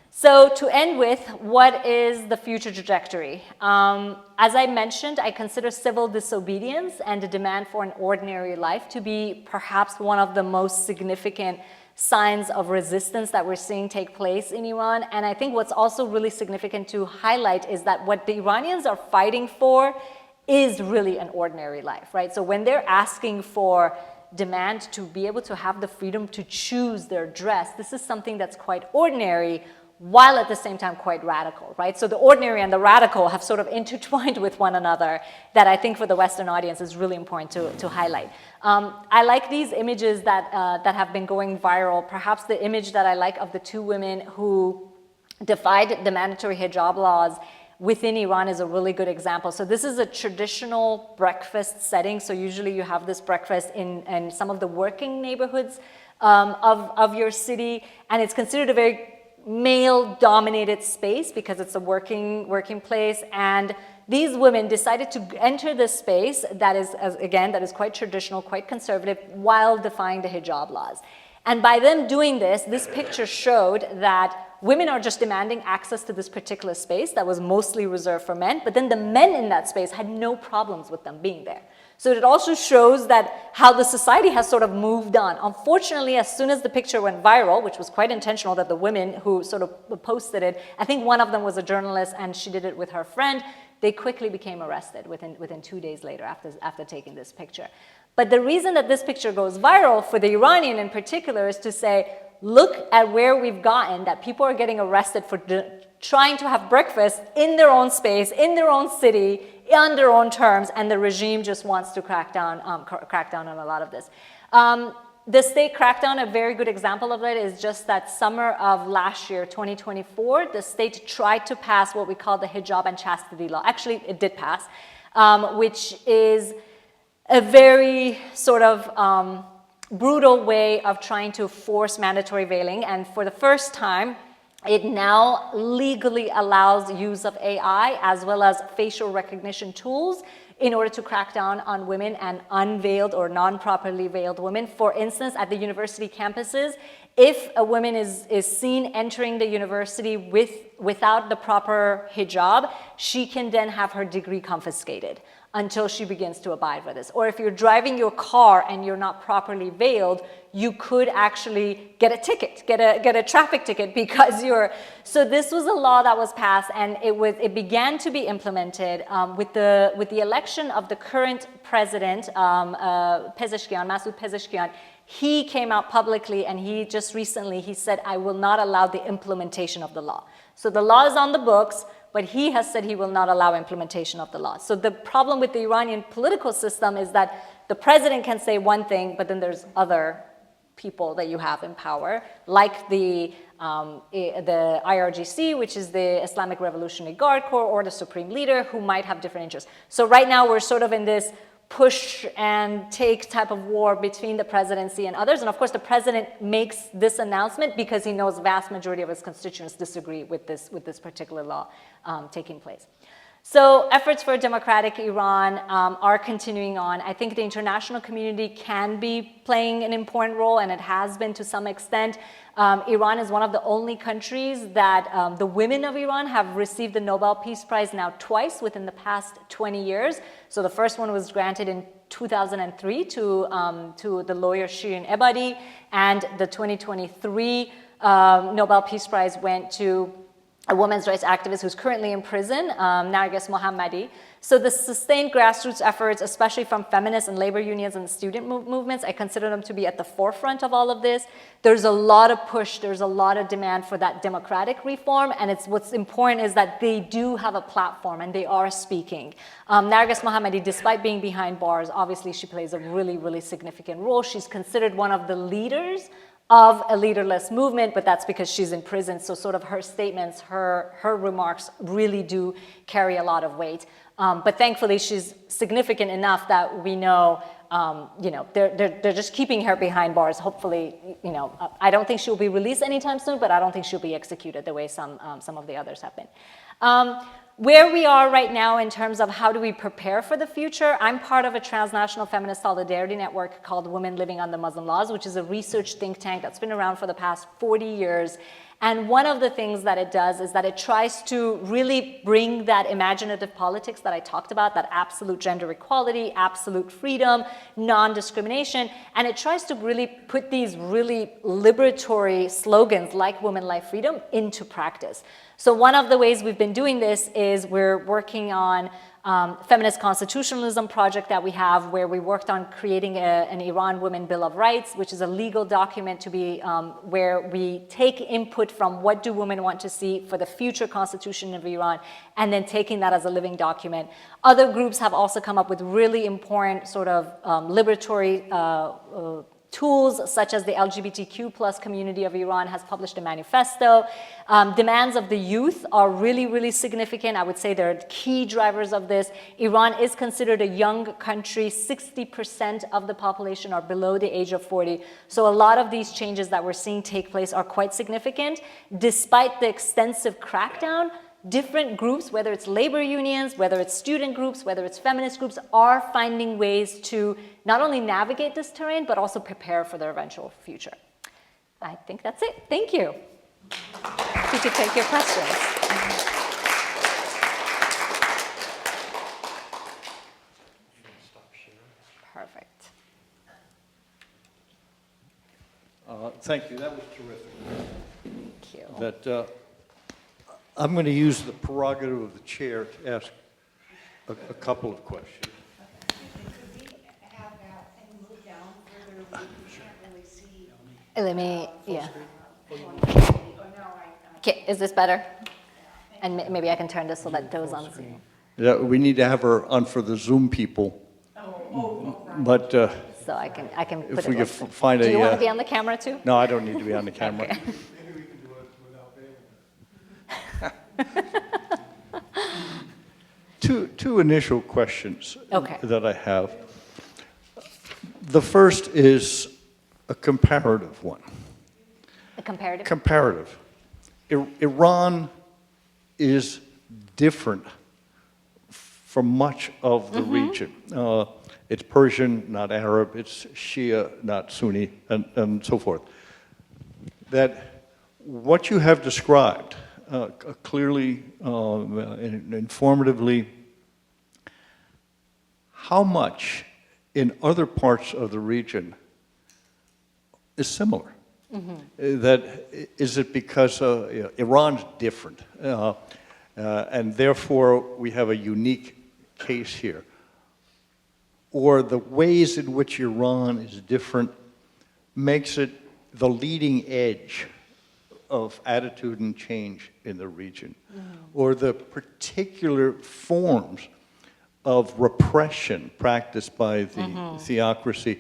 So to end with, what is the future trajectory? As I mentioned, I consider civil disobedience and the demand for an ordinary life to be perhaps one of the most significant signs of resistance that we're seeing take place in Iran. And I think what's also really significant to highlight is that what the Iranians are fighting for is really an ordinary life, right? So when they're asking for demand to be able to have the freedom to choose their dress, this is something that's quite ordinary, while at the same time quite radical, right? So the ordinary and the radical have sort of intertwined with one another that I think for the Western audience is really important to highlight. I like these images that have been going viral. Perhaps the image that I like of the two women who defied the mandatory hijab laws within Iran is a really good example. So this is a traditional breakfast setting. So usually you have this breakfast in some of the working neighborhoods of your city, and it's considered a very male-dominated space because it's a working place, and these women decided to enter this space that is quite traditional, quite conservative, while defying the hijab laws. And by them doing this picture showed that women are just demanding access to this particular space that was mostly reserved for men, but then the men in that space had no problems with them being there. So it also shows that how the society has sort of moved on. Unfortunately, as soon as the picture went viral, which was quite intentional that the women who sort of posted it, I think one of them was a journalist and she did it with her friend, they quickly became arrested within 2 days later after taking this picture. But the reason that this picture goes viral for the Iranian in particular is to say, look at where we've gotten, that people are getting arrested for trying to have breakfast in their own space, in their own city, on their own terms, and the regime just wants to crack down on a lot of this. The state crackdown, a very good example of it is just that summer of last year, 2024, the state tried to pass what we call the hijab and chastity law. Actually, it did pass, which is a very sort of brutal way of trying to force mandatory veiling. And for the first time, it now legally allows use of AI as well as facial recognition tools in order to crack down on women and unveiled or non-properly veiled women. For instance, at the university campuses, if a woman is seen entering the university without the proper hijab, she can then have her degree confiscated until she begins to abide by this. Or if you're driving your car and you're not properly veiled, you could actually get a ticket, get a traffic ticket because you're. So this was a law that was passed, and it began to be implemented with the election of the current president, Pezeshkian, Masoud Pezeshkian. He came out publicly and he just recently, he said, I will not allow the implementation of the law. So the law is on the books, but he has said he will not allow implementation of the law. So the problem with the Iranian political system is that the president can say one thing, but then there's other people that you have in power, like the IRGC, which is the Islamic Revolutionary Guard Corps, or the Supreme Leader, who might have different interests. So right now we're sort of in this push and take type of war between the presidency and others. And of course, the president makes this announcement because he knows vast majority of his constituents disagree with this particular law taking place. So efforts for a democratic Iran are continuing on. I think the international community can be playing an important role, and it has been to some extent. Iran is one of the only countries that the women of Iran have received the Nobel Peace Prize now twice within the past 20 years. So the first one was granted in 2003 to the lawyer Shirin Ebadi, and the 2023 Nobel Peace Prize went to a women's rights activist who's currently in prison, Narges Mohammadi. So the sustained grassroots efforts, especially from feminist and labor unions and student movements, I consider them to be at the forefront of all of this. There's a lot of push, there's a lot of demand for that democratic reform, and what's important is that they do have a platform and they are speaking. Narges Mohammadi, despite being behind bars, obviously she plays a really, really significant role. She's considered one of the leaders of a leaderless movement, but that's because she's in prison. So sort of her statements, her remarks really do carry a lot of weight. But thankfully, she's significant enough that we know they're just keeping her behind bars. Hopefully, I don't think she'll be released anytime soon, but I don't think she'll be executed the way some of the others have been. Where we are right now in terms of how do we prepare for the future, I'm part of a transnational feminist solidarity network called Women Living Under Muslim Laws, which is a research think tank that's been around for the past 40 years. And one of the things that it does is that it tries to really bring that imaginative politics that I talked about, that absolute gender equality, absolute freedom, non-discrimination, and it tries to really put these really liberatory slogans like women, life, freedom into practice. So one of the ways we've been doing this is we're working on feminist constitutionalism project that we have, where we worked on creating an Iran Women Bill of Rights, which is a legal document to be where we take input from what do women want to see for the future constitution of Iran, and then taking that as a living document. Other groups have also come up with really important sort of liberatory tools, such as the LGBTQ plus community of Iran has published a manifesto. Demands of the youth are really, really significant. I would say they're key drivers of this. Iran is considered a young country. 60% of the population are below the age of 40. So a lot of these changes that we're seeing take place are quite significant. Despite the extensive crackdown, different groups, whether it's labor unions, whether it's student groups, whether it's feminist groups, are finding ways to not only navigate this terrain, but also prepare for their eventual future. I think that's it. Thank you. We could take your questions. Perfect. Thank you. That was terrific. Thank you. That I'm going to use the prerogative of the chair to ask a couple of questions. Could we have that thing move down further? We can't really see. Let me, yeah. Oh, no, Okay, is this better? And maybe I can turn this so that those on Zoom. Yeah, we need to have her on for the Zoom people. But So I can put if it we could like- find Do a... you want to be on the camera too? No, I don't need to be on the camera. Okay. Two initial questions Okay. that I have. The first is a comparative one. A comparative? Comparative. Iran is different from much of the region. It's Persian, not Arab. It's Shia, not Sunni, and so forth. That what you have described clearly and informatively, how much in other parts of the region is similar? That is it because Iran's different, and therefore we have a unique case here, or the ways in which Iran is different makes it the leading edge of attitude and change in the region, or the particular forms of repression practiced by the theocracy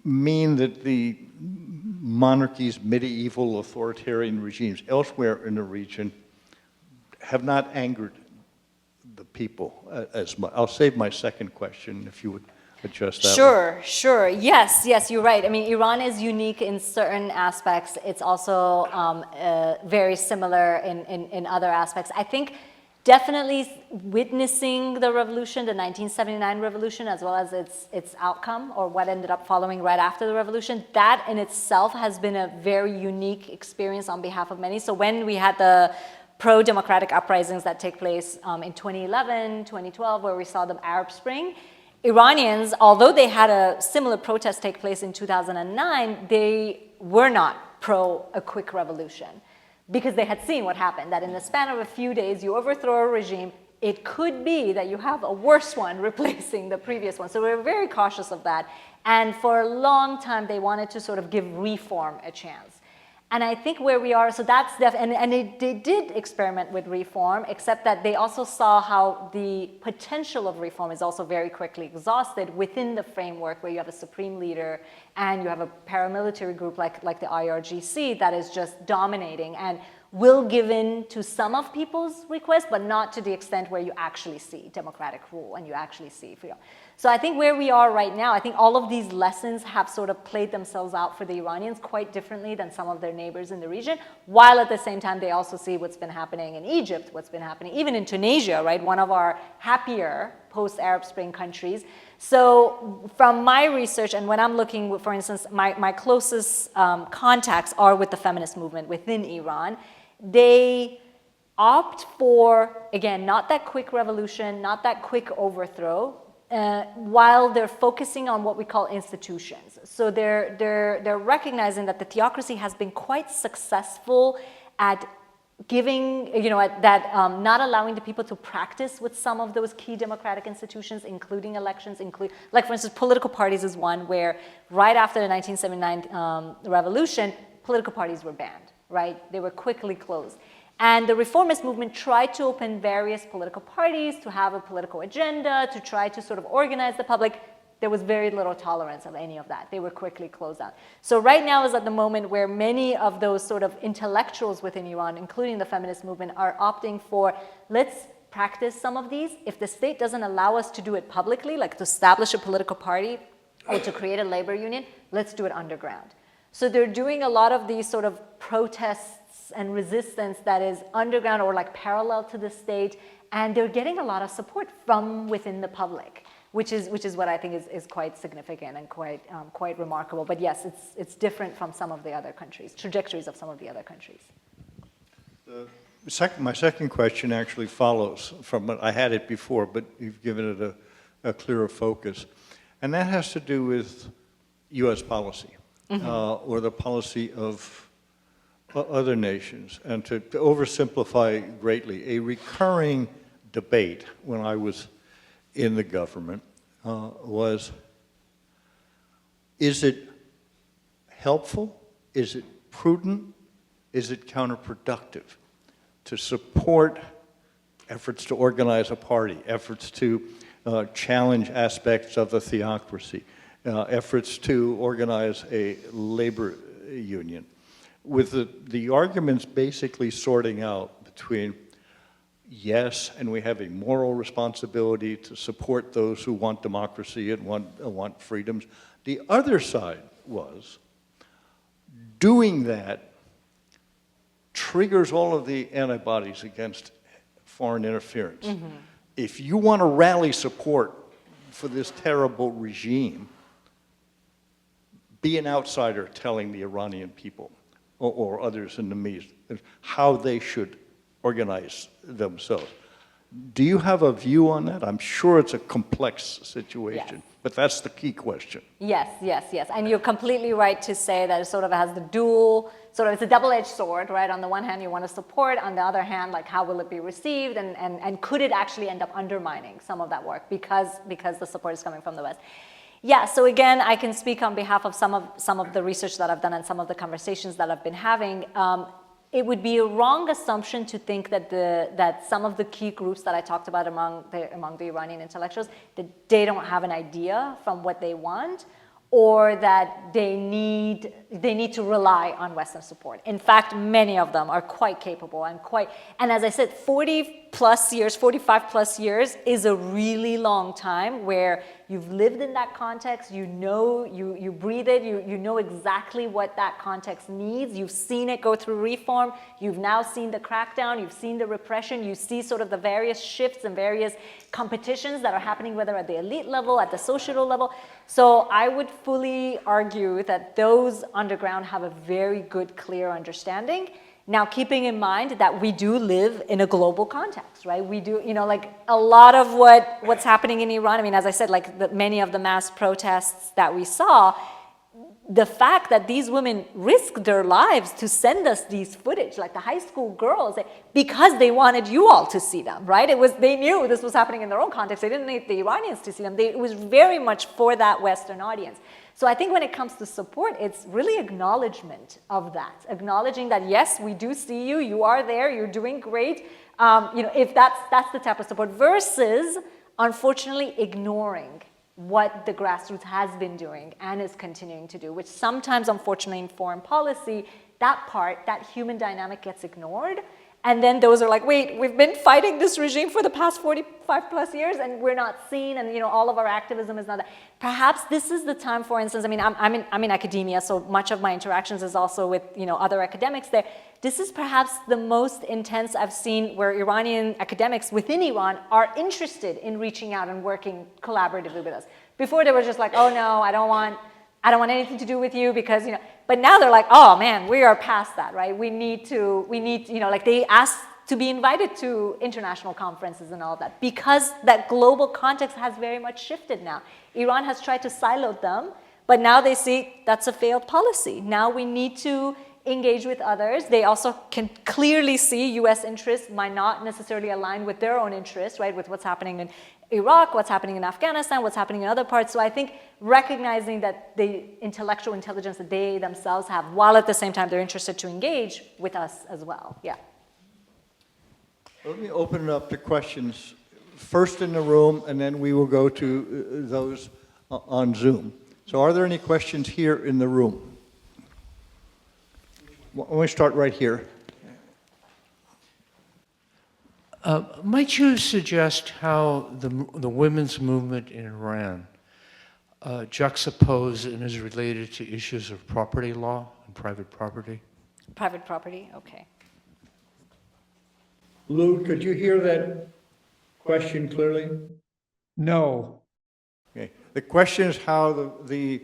mean that the monarchies, medieval authoritarian regimes elsewhere in the region have not angered the people as much. I'll save my second question if you would adjust that. Sure. Yes, you're right. I mean, Iran is unique in certain aspects. It's also very similar in other aspects. I think definitely witnessing the revolution, the 1979 revolution, as well as its outcome, or what ended up following right after the revolution, that in itself has been a very unique experience on behalf of many. So when we had the pro-democratic uprisings that take place in 2011, 2012, where we saw the Arab Spring, Iranians, although they had a similar protest take place in 2009, they were not pro a quick revolution, because they had seen what happened, that in the span of a few days, you overthrow a regime, it could be that you have a worse one replacing the previous one. So we were very cautious of that. And for a long time, they wanted to sort of give reform a chance. And I think where we are, so that's and they did experiment with reform, except that they also saw how the potential of reform is also very quickly exhausted within the framework where you have a supreme leader and you have a paramilitary group like the IRGC that is just dominating and will give in to some of people's requests, but not to the extent where you actually see democratic rule and you actually see freedom. So I think where we are right now, I think all of these lessons have sort of played themselves out for the Iranians quite differently than some of their neighbors in the region, while at the same time they also see what's been happening in Egypt, what's been happening even in Tunisia, right? One of our happier post-Arab Spring countries. So from my research, and when I'm looking, for instance, my closest contacts are with the feminist movement within Iran. They opt for, again, not that quick revolution, not that quick overthrow, while they're focusing on what we call institutions. So they're recognizing that the theocracy has been quite successful at giving, not allowing the people to practice with some of those key democratic institutions, including elections, like for instance, political parties is one where right after the 1979 revolution, political parties were banned, right? They were quickly closed. And the reformist movement tried to open various political parties to have a political agenda, to try to sort of organize the public. There was very little tolerance of any of that. They were quickly closed down. So right now is at the moment where many of those sort of intellectuals within Iran, including the feminist movement, are opting for, let's practice some of these. If the state doesn't allow us to do it publicly, like to establish a political party or to create a labor union, let's do it underground. So they're doing a lot of these sort of protests and resistance that is underground or like parallel to the state, and they're getting a lot of support from within the public, which is what I think is quite significant and quite remarkable. But yes, it's different from some of the other countries, trajectories of some of the other countries. My second question actually follows from what I had it before, but you've given it a clearer focus. And that has to do with U.S. policy, or the policy of other nations. And to oversimplify greatly, a recurring debate when I was in the government was, is it helpful, is it prudent, is it counterproductive to support efforts to organize a party, efforts to challenge aspects of the theocracy, efforts to organize a labor union, with the arguments basically sorting out between yes, and we have a moral responsibility to support those who want democracy and want freedoms. The other side was doing that triggers all of the antibodies against foreign interference. If you want to rally support for this terrible regime, be an outsider telling the Iranian people or others in the Middle East how they should organize themselves. Do you have a view on that? I'm sure it's a complex situation, but that's the key question. Yes. And you're completely right to say that it sort of has the dual, it's a double-edged sword, right? On the one hand, you want to support. On the other hand, like how will it be received? And could it actually end up undermining some of that work because the support is coming from the West? Yeah, so again, I can speak on behalf of some of the research that I've done and some of the conversations that I've been having. It would be a wrong assumption to think that some of the key groups that I talked about among the Iranian intellectuals, that they don't have an idea from what they want, or that they need to rely on Western support. In fact, many of them are quite capable and as I said, 45 plus years is a really long time where you've lived in that context, you breathe it, you know exactly what that context needs, you've seen it go through reform, you've now seen the crackdown, you've seen the repression, you see sort of the various shifts and various competitions that are happening, whether at the elite level, at the societal level. So I would fully argue that those underground have a very good, clear understanding. Now, keeping in mind that we do live in a global context, right? We do, like a lot of what's happening in Iran, I mean, as I said, like many of the mass protests that we saw, the fact that these women risked their lives to send us these footage, like the high school girls, because they wanted you all to see them, right? They knew this was happening in their own context. They didn't need the Iranians to see them. It was very much for that Western audience. So I think when it comes to support, it's really acknowledgement of that, acknowledging that, yes, we do see you, you are there, you're doing great. If that's the type of support, versus, unfortunately, ignoring what the grassroots has been doing and is continuing to do, which sometimes, unfortunately, in foreign policy, that human dynamic gets ignored. And then those are like, wait, we've been fighting this regime for the past 45 plus years and we're not seen, and all of our activism is not that. Perhaps this is the time, for instance, I mean, I'm in academia, so much of my interactions is also with other academics there. This is perhaps the most intense I've seen where Iranian academics within Iran are interested in reaching out and working collaboratively with us. Before they were just like, oh no, I don't want anything to do with you because, but now they're like, oh man, we are past that, right? We need to, like they asked to be invited to international conferences and all of that because that global context has very much shifted now. Iran has tried to silo them, but now they see that's a failed policy. Now we need to engage with others. They also can clearly see US interests might not necessarily align with their own interests, right? With what's happening in Iraq, what's happening in Afghanistan, what's happening in other parts. So I think recognizing that the intellectual intelligence that they themselves have, while at the same time they're interested to engage with us as well. Yeah. Let me open it up to questions, first in the room, and then we will go to those on Zoom. So are there any questions here in the room? Let me start right here. Might you suggest how the women's movement in Iran juxtapose and is related to issues of property law and private property? Private property, okay. Lou, could you hear that question clearly? No. Okay. The question is how the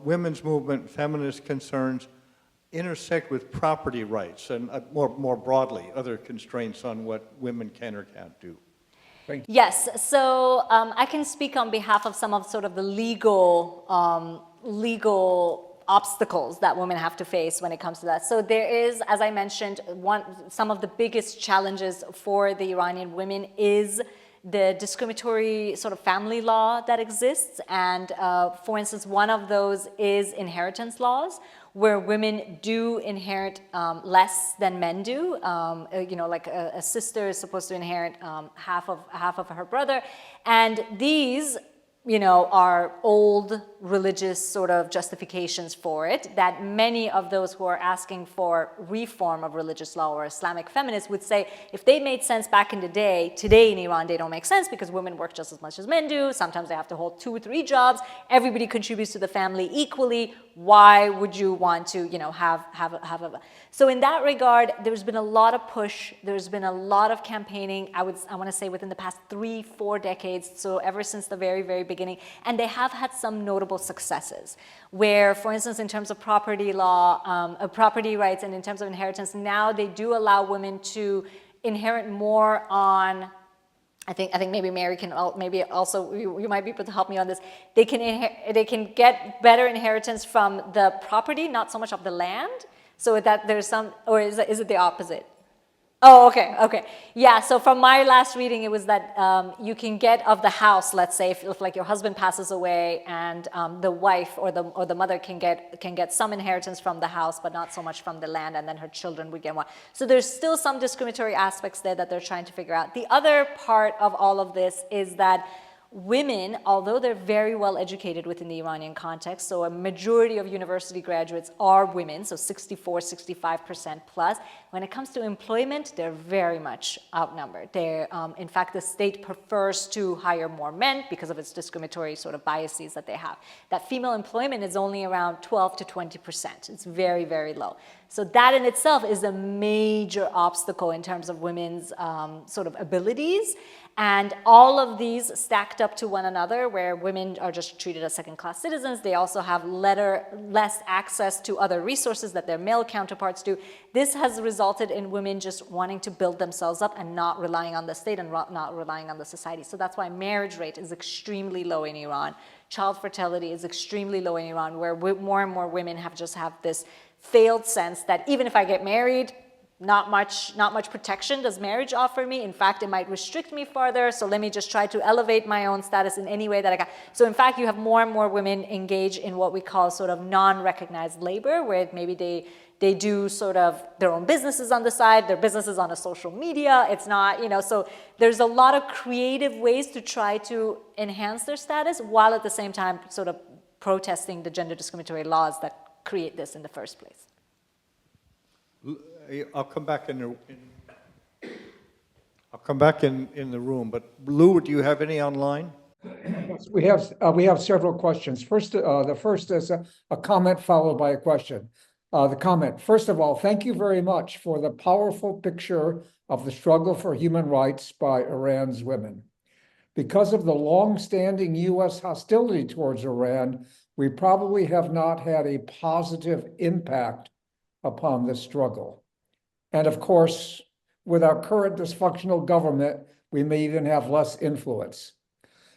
women's movement, feminist concerns, intersect with property rights and more broadly, other constraints on what women can or can't do. Yes, so I can speak on behalf of some of sort of the legal obstacles that women have to face when it comes to that. So there is, as I mentioned, some of the biggest challenges for the Iranian women is the discriminatory sort of family law that exists. And for instance, one of those is inheritance laws, where women do inherit less than men do. Like a sister is supposed to inherit half of her brother. And these are old religious sort of justifications for it that many of those who are asking for reform of religious law or Islamic feminists would say if they made sense back in the day, today in Iran they don't make sense because women work just as much as men do. Sometimes they have to hold 2 or 3 jobs. Everybody contributes to the family equally. Why would you want to, have a... So in that regard, there's been a lot of push. There's been a lot of campaigning, I want to say within the past 3-4 decades, so ever since the very, very beginning. And they have had some notable successes where, for instance, in terms of property law, property rights and in terms of inheritance, now they do allow women to inherit more on... I think maybe Mary can maybe also you might be able to help me on this. They can get better inheritance from the property, not so much of the land. So that there's some, or is it the opposite? Oh, okay. Yeah, so from my last reading, it was that you can get of the house, let's say, if like your husband passes away and the wife or the mother can get some inheritance from the house, but not so much from the land, and then her children would get more. So there's still some discriminatory aspects there that they're trying to figure out. The other part of all of this is that women, although they're very well educated within the Iranian context, so a majority of university graduates are women, so 65% plus. When it comes to employment, they're very much outnumbered. In fact, the state prefers to hire more men because of its discriminatory sort of biases that they have. That female employment is only around 12 to 20%. It's very, very low. So that in itself is a major obstacle in terms of women's sort of abilities. And all of these stacked up to one another, where women are just treated as second-class citizens. They also have less access to other resources that their male counterparts do. This has resulted in women just wanting to build themselves up and not relying on the state and not relying on the society. So that's why marriage rate is extremely low in Iran. Child fertility is extremely low in Iran, where more and more women have this failed sense that even if I get married, not much protection does marriage offer me. In fact, it might restrict me further. So let me just try to elevate my own status in any way that I can. So in fact, you have more and more women engage in what we call sort of non-recognized labor, where maybe they do sort of their own businesses on the side, their businesses on a social media. It's not, so there's a lot of creative ways to try to enhance their status while at the same time sort of protesting the gender discriminatory laws that create this in the first place. I'll come back in I'll come back in the room, but Lou, do you have any online? Yes, we have several questions. First, the first is a comment followed by a question. The comment, first of all, thank you very much for the powerful picture of the struggle for human rights by Iran's women. Because of the long-standing US hostility towards Iran, we probably have not had a positive impact upon this struggle. And of course, with our current dysfunctional government, we may even have less influence.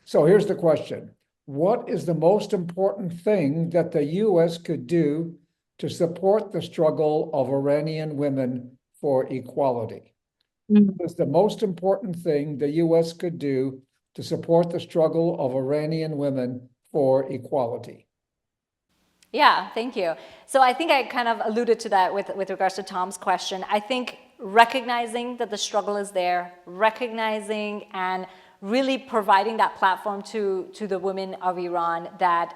So here's the question. What is the most important thing that the US could do to support the struggle of Iranian women for equality? What is the most important thing the US could do to support the struggle of Iranian women for equality? Yeah, thank you. So I think I kind of alluded to that with regards to Tom's question. I think recognizing that the struggle is there, recognizing and really providing that platform to the women of Iran that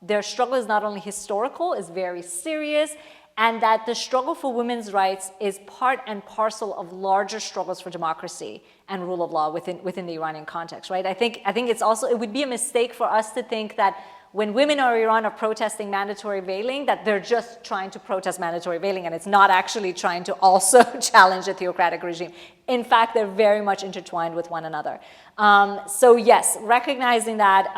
their struggle is not only historical, is very serious, and that the struggle for women's rights is part and parcel of larger struggles for democracy and rule of law within the Iranian context, right? I think it's also, it would be a mistake for us to think that when women of Iran are protesting mandatory veiling, that they're just trying to protest mandatory veiling and it's not actually trying to also challenge a theocratic regime. In fact, they're very much intertwined with one another. So yes, recognizing that.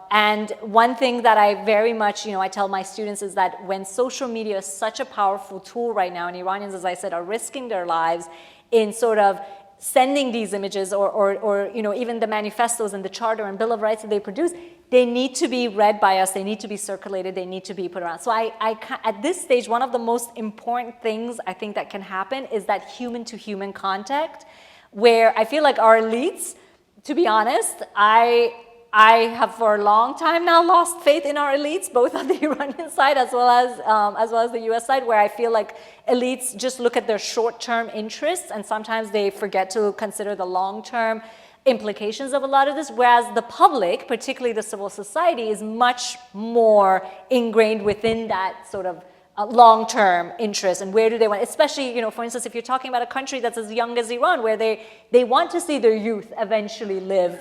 And one thing that I very much, I tell my students is that when social media is such a powerful tool right now, and Iranians, as I said, are risking their lives in sort of sending these images or even the manifestos and the charter and Bill of Rights that they produce, they need to be read by us, they need to be circulated, they need to be put around. So at this stage, one of the most important things I think that can happen is that human-to-human contact, where I feel like our elites, to be honest, I have for a long time now lost faith in our elites, both on the Iranian side as well as the US side, where I feel like elites just look at their short-term interests and sometimes they forget to consider the long-term implications of a lot of this, whereas the public, particularly the civil society, is much more ingrained within that sort of long-term interest and where do they want, especially, for instance, if you're talking about a country that's as young as Iran, where they want to see their youth eventually live,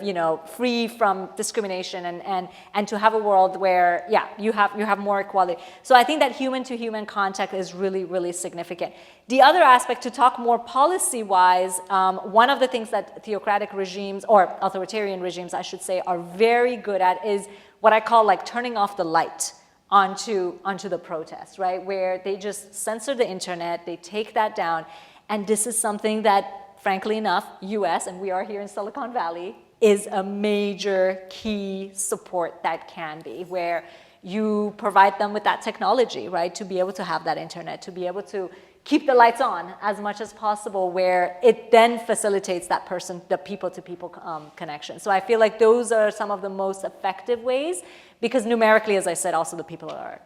free from discrimination and to have a world where, you have more equality. So I think that human-to-human contact is really, really significant. The other aspect, to talk more policy-wise, one of the things that theocratic regimes, or authoritarian regimes, I should say, are very good at is what I call like turning off the light onto the protest, right? Where they just censor the internet, they take that down. And this is something that, frankly enough, US, and we are here in Silicon Valley, is a major key support that can be, where you provide them with that technology, right? To be able to have that internet, to be able to keep the lights on as much as possible, where it then facilitates that the people-to-people connection. So I feel like those are some of the most effective ways, because numerically, as I said, also the people are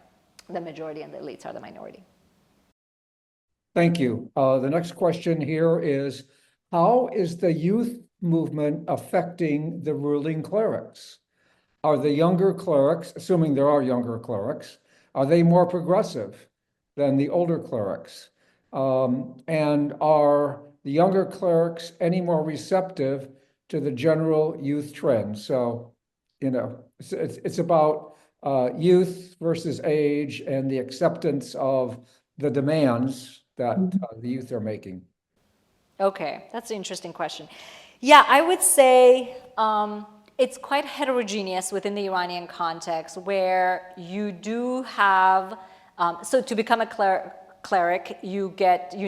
the majority and the elites are the minority. Thank you. The next question here is, how is the youth movement affecting the ruling clerics? Are the younger clerics, assuming there are younger clerics, are they more progressive than the older clerics? And are the younger clerics any more receptive to the general youth trend? So, it's about youth versus age and the acceptance of the demands that the youth are making. Okay, that's an interesting question. Yeah, I would say it's quite heterogeneous within the Iranian context, where you do have, so to become a cleric, you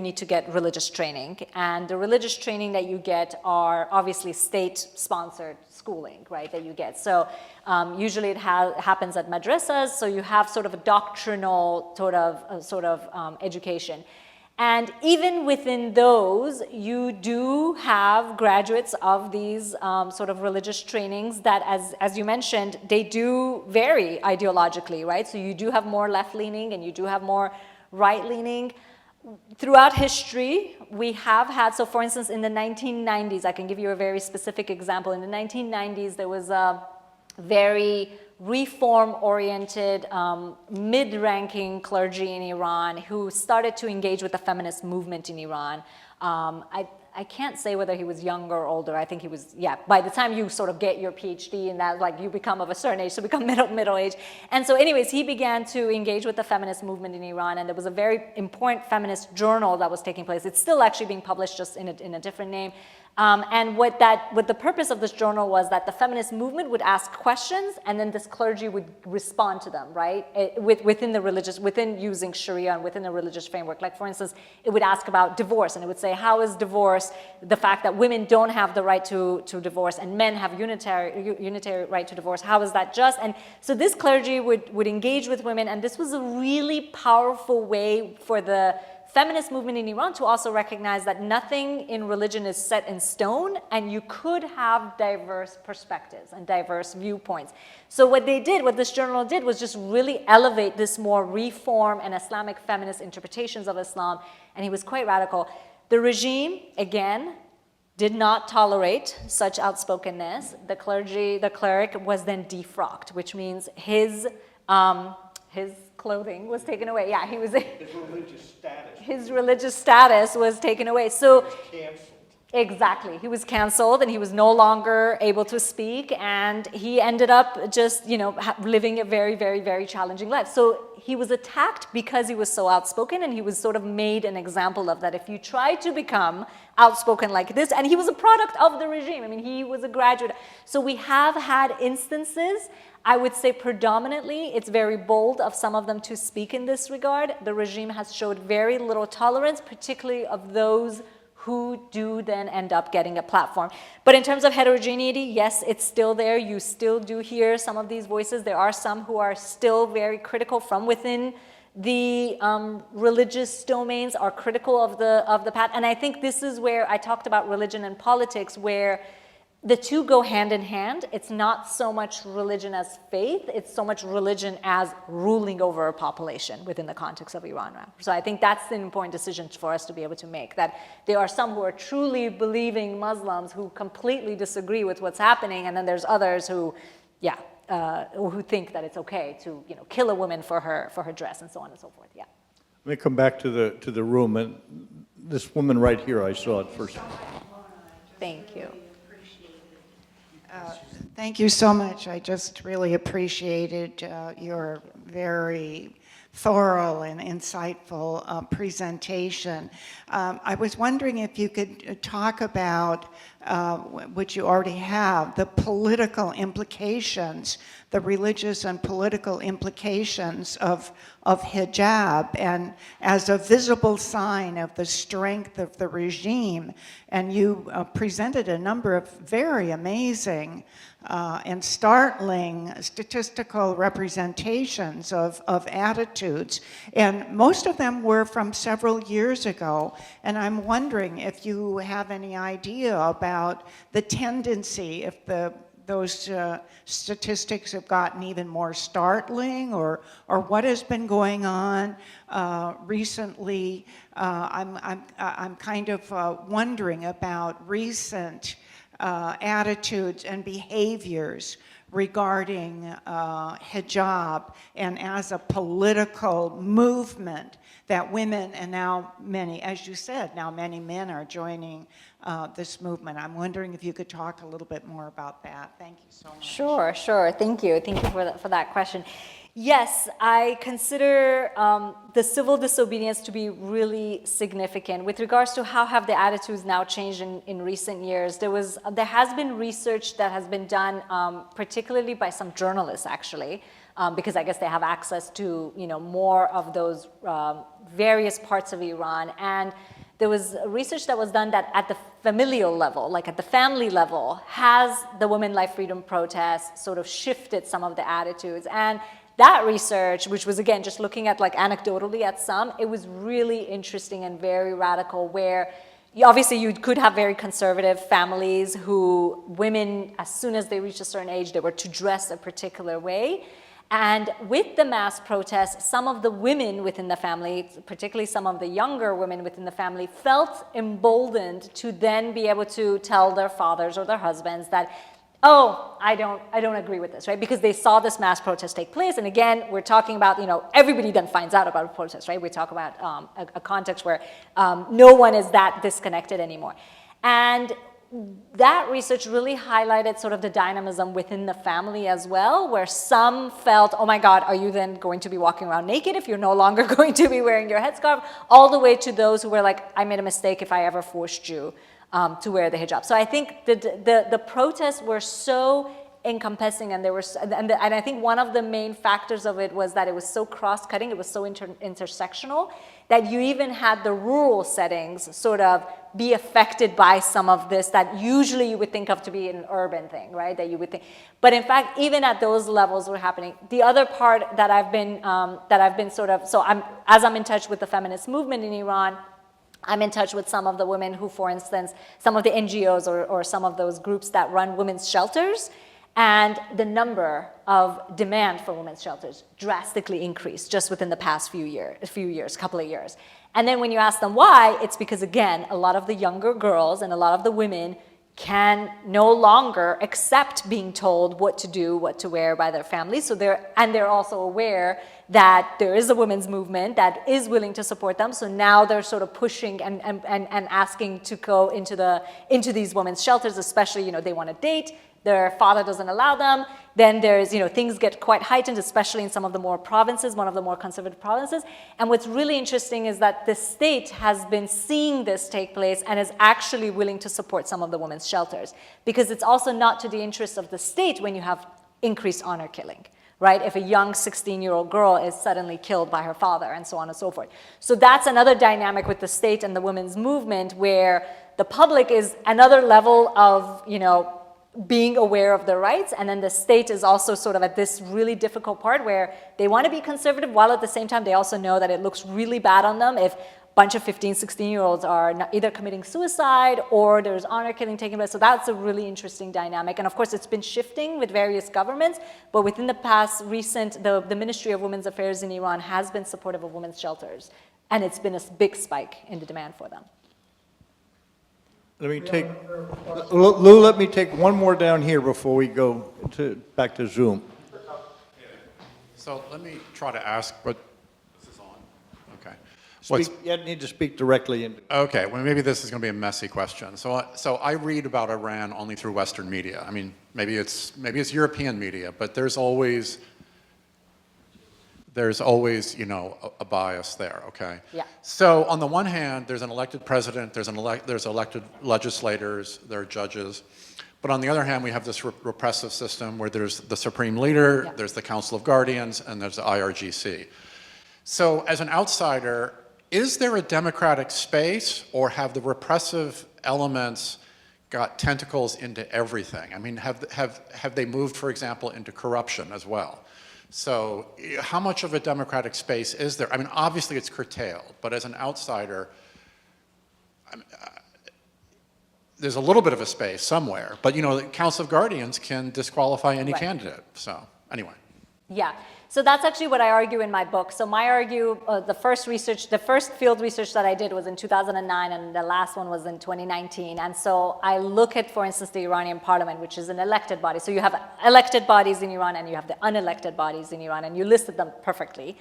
need to get religious training, and the religious training that you get are obviously state-sponsored schooling, right, that you get. So usually it happens at madrasas, so you have sort of a doctrinal sort of education. And even within those, you do have graduates of these sort of religious trainings that, as you mentioned, they do vary ideologically, right? So you do have more left-leaning and you do have more right-leaning. Throughout history, we have had, so for instance, in the 1990s, I can give you a very specific example. In the 1990s, there was a very reform-oriented, mid-ranking clergy in Iran who started to engage with the feminist movement in Iran. I can't say whether he was younger or older. I think he was, yeah, by the time you sort of get your PhD and that, like, you become of a certain age, so become middle age. And so anyways, he began to engage with the feminist movement in Iran, and there was a very important feminist journal that was taking place. It's still actually being published, just in a different name. And what the purpose of this journal was that the feminist movement would ask questions, and then this clergy would respond to them, right? Within using Sharia and within a religious framework. Like, for instance, it would ask about divorce, and it would say, how is divorce, the fact that women don't have the right to divorce and men have unitary right to divorce, how is that just? And so this clergy would engage with women, and this was a really powerful way for the feminist movement in Iran to also recognize that nothing in religion is set in stone, and you could have diverse perspectives and diverse viewpoints. So what this journal did was just really elevate this more reform and Islamic feminist interpretations of Islam, and he was quite radical. The regime, again, did not tolerate such outspokenness. The cleric was then defrocked, which means his clothing was taken away. Yeah, he was. His religious status. His religious status was taken away. So was canceled. Exactly, he was canceled, and he was no longer able to speak, and he ended up just, living a very, very, very challenging life. So he was attacked because he was so outspoken, and he was sort of made an example of that. If you try to become outspoken like this, and he was a product of the regime. I mean, he was a graduate. So we have had instances. I would say predominantly it's very bold of some of them to speak in this regard. The regime has showed very little tolerance, particularly of those who do then end up getting a platform. But in terms of heterogeneity, yes, it's still there. You still do hear some of these voices. There are some who are still very critical from within the religious domains, are critical of the path. And I think this is where I talked about religion and politics, where the two go hand in hand. It's not so much religion as faith, it's so much religion as ruling over a population within the context of Iran. So I think that's an important decision for us to be able to make, that there are some who are truly believing Muslims who completely disagree with what's happening, and then there's others who, who think that it's okay to kill a woman for her dress and so on and so forth. Yeah. Let me come back to the room, and this woman right here, I saw it first. Thank you. Thank you so much. I just really appreciated your very thorough and insightful presentation. I was wondering if you could talk about, which you already have, the political implications, the religious and political implications of hijab, and as a visible sign of the strength of the regime. And you presented a number of very amazing and startling statistical representations of attitudes, and most of them were from several years ago. And I'm wondering if you have any idea about the tendency, if those statistics have gotten even more startling, or what has been going on recently. I'm kind of wondering about recent attitudes and behaviors regarding hijab, and as a political movement that women, and now many, as you said, now many men are joining this movement. I'm wondering if you could talk a little bit more about that. Thank you so much. Sure. Thank you for that question. Yes, I consider the civil disobedience to be really significant. With regards to how have the attitudes now changed in recent years, there has been research that has been done, particularly by some journalists, actually, because I guess they have access to more of those various parts of Iran. And there was research that was done that at the familial level, like at the family level, has the Women Life Freedom protests sort of shifted some of the attitudes. And that research, which was again just looking at like anecdotally at some, it was really interesting and very radical, where obviously you could have very conservative families who women, as soon as they reached a certain age, they were to dress a particular way. And with the mass protests, some of the women within the family, particularly some of the younger women within the family, felt emboldened to then be able to tell their fathers or their husbands that, oh, I don't agree with this, right? Because they saw this mass protest take place. And again, we're talking about, everybody then finds out about a protest, right? We talk about a context where no one is that disconnected anymore. And that research really highlighted sort of the dynamism within the family as well, where some felt, oh my God, are you then going to be walking around naked if you're no longer going to be wearing your headscarf? All the way to those who were like, I made a mistake if I ever forced you to wear the hijab. So I think the protests were so encompassing, and and I think one of the main factors of it was that it was so cross-cutting, it was so intersectional, that you even had the rural settings sort of be affected by some of this that usually you would think of to be an urban thing, right? That you would think, but in fact, even at those levels were happening. The other part that I've been sort of, so as I'm in touch with the feminist movement in Iran, I'm in touch with some of the women who, for instance, some of the NGOs or some of those groups that run women's shelters, and the number of demand for women's shelters drastically increased just within the past couple of years. And then when you ask them why, it's because, again, a lot of the younger girls and a lot of the women can no longer accept being told what to do, what to wear by their families. So they're also aware that there is a women's movement that is willing to support them. So now they're sort of pushing and asking to go into these women's shelters, especially, they want to date. Their father doesn't allow them. Then there's, things get quite heightened, especially in some of the more provinces, one of the more conservative provinces. And what's really interesting is that the state has been seeing this take place and is actually willing to support some of the women's shelters, because it's also not to the interest of the state when you have increased honor killing, right? If a young 16-year-old girl is suddenly killed by her father and so on and so forth. So that's another dynamic with the state and the women's movement, where the public is another level of, being aware of their rights, and then the state is also sort of at this really difficult part where they want to be conservative while at the same time they also know that it looks really bad on them if a bunch of 15, 16-year-olds are either committing suicide or there's honor killing taking place. So that's a really interesting dynamic. And of course, it's been shifting with various governments, but within the past the Ministry of Women's Affairs in Iran has been supportive of women's shelters, and it's been a big spike in the demand for them. Lou, let me take one more down here before we go back to Zoom. So let me try to ask, but this is on. Okay. You need to speak directly into. Okay, well, maybe this is going to be a messy question. So I read about Iran only through Western media. I mean, maybe it's European media, but there's always a bias there, okay? Yeah. So on the one hand, there's an elected president, there's elected legislators, there are judges. But on the other hand, we have this repressive system where there's the supreme leader, Yeah. there's the Council of Guardians, and there's the IRGC. So as an outsider, is there a democratic space, or have the repressive elements got tentacles into everything? I mean, have they moved, for example, into corruption as well? So how much of a democratic space is there? I mean, obviously it's curtailed, but as an outsider, there's a little bit of a space somewhere. But the Council of Guardians can disqualify any Right. candidate. So anyway. Yeah, so that's actually what I argue in my book. So the first field research that I did was in 2009, and the last one was in 2019. And so I look at, for instance, the Iranian parliament, which is an elected body. So you have elected bodies in Iran and you have the unelected bodies in Iran, and you listed them perfectly.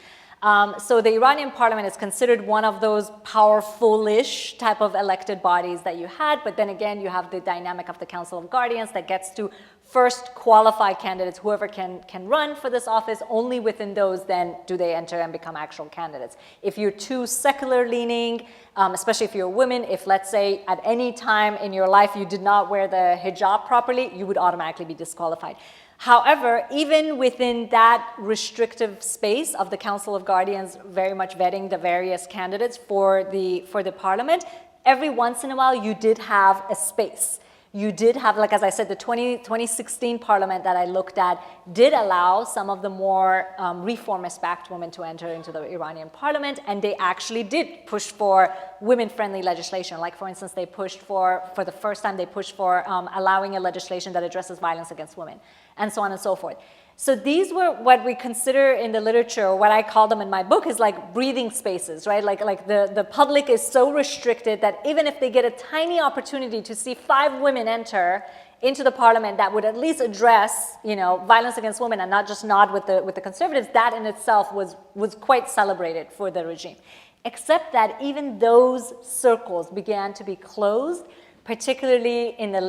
So the Iranian parliament is considered one of those powerful-ish type of elected bodies that you had, but then again, you have the dynamic of the Council of Guardians that gets to first qualify candidates, whoever can run for this office. Only within those then do they enter and become actual candidates. If you're too secular-leaning, especially if you're a woman, if let's say at any time in your life you did not wear the hijab properly, you would automatically be disqualified. However, even within that restrictive space of the Council of Guardians very much vetting the various candidates for the parliament, every once in a while you did have a space. You did have, like as I said, the 2016 parliament that I looked at did allow some of the more reformist-backed women to enter into the Iranian parliament, and they actually did push for women-friendly legislation. Like, for instance, they pushed for the first time, they pushed for allowing a legislation that addresses violence against women, and so on and so forth. So these were what we consider in the literature, or what I call them in my book, is like breathing spaces, right? Like the public is so restricted that even if they get a tiny opportunity to see 5 women enter into the parliament that would at least address, violence against women and not just nod with the conservatives, that in itself was quite celebrated for the regime. Except that even those circles began to be closed particularly in the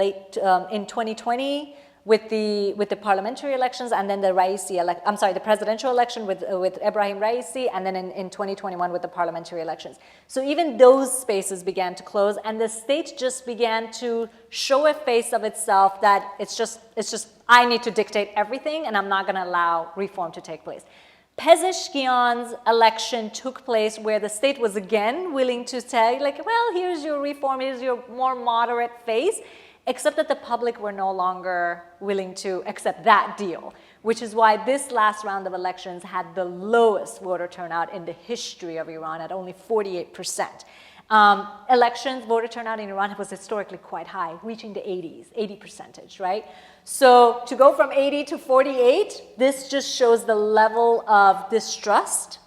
in 2020 with the parliamentary elections, and then the the presidential election with Ebrahim Raisi, and then in 2021 with the parliamentary elections. So even those spaces began to close, and the state just began to show a face of itself that it's just I need to dictate everything, and I'm not going to allow reform to take place. Pezeshkian's election took place where the state was again willing to say, like, well, here's your reform, here's your more moderate face, except that the public were no longer willing to accept that deal, which is why this last round of elections had the lowest voter turnout in the history of Iran at only 48%. Voter turnout in Iran was historically quite high, reaching the 80%, right? So to go from 80 to 48, this just shows the level of distrust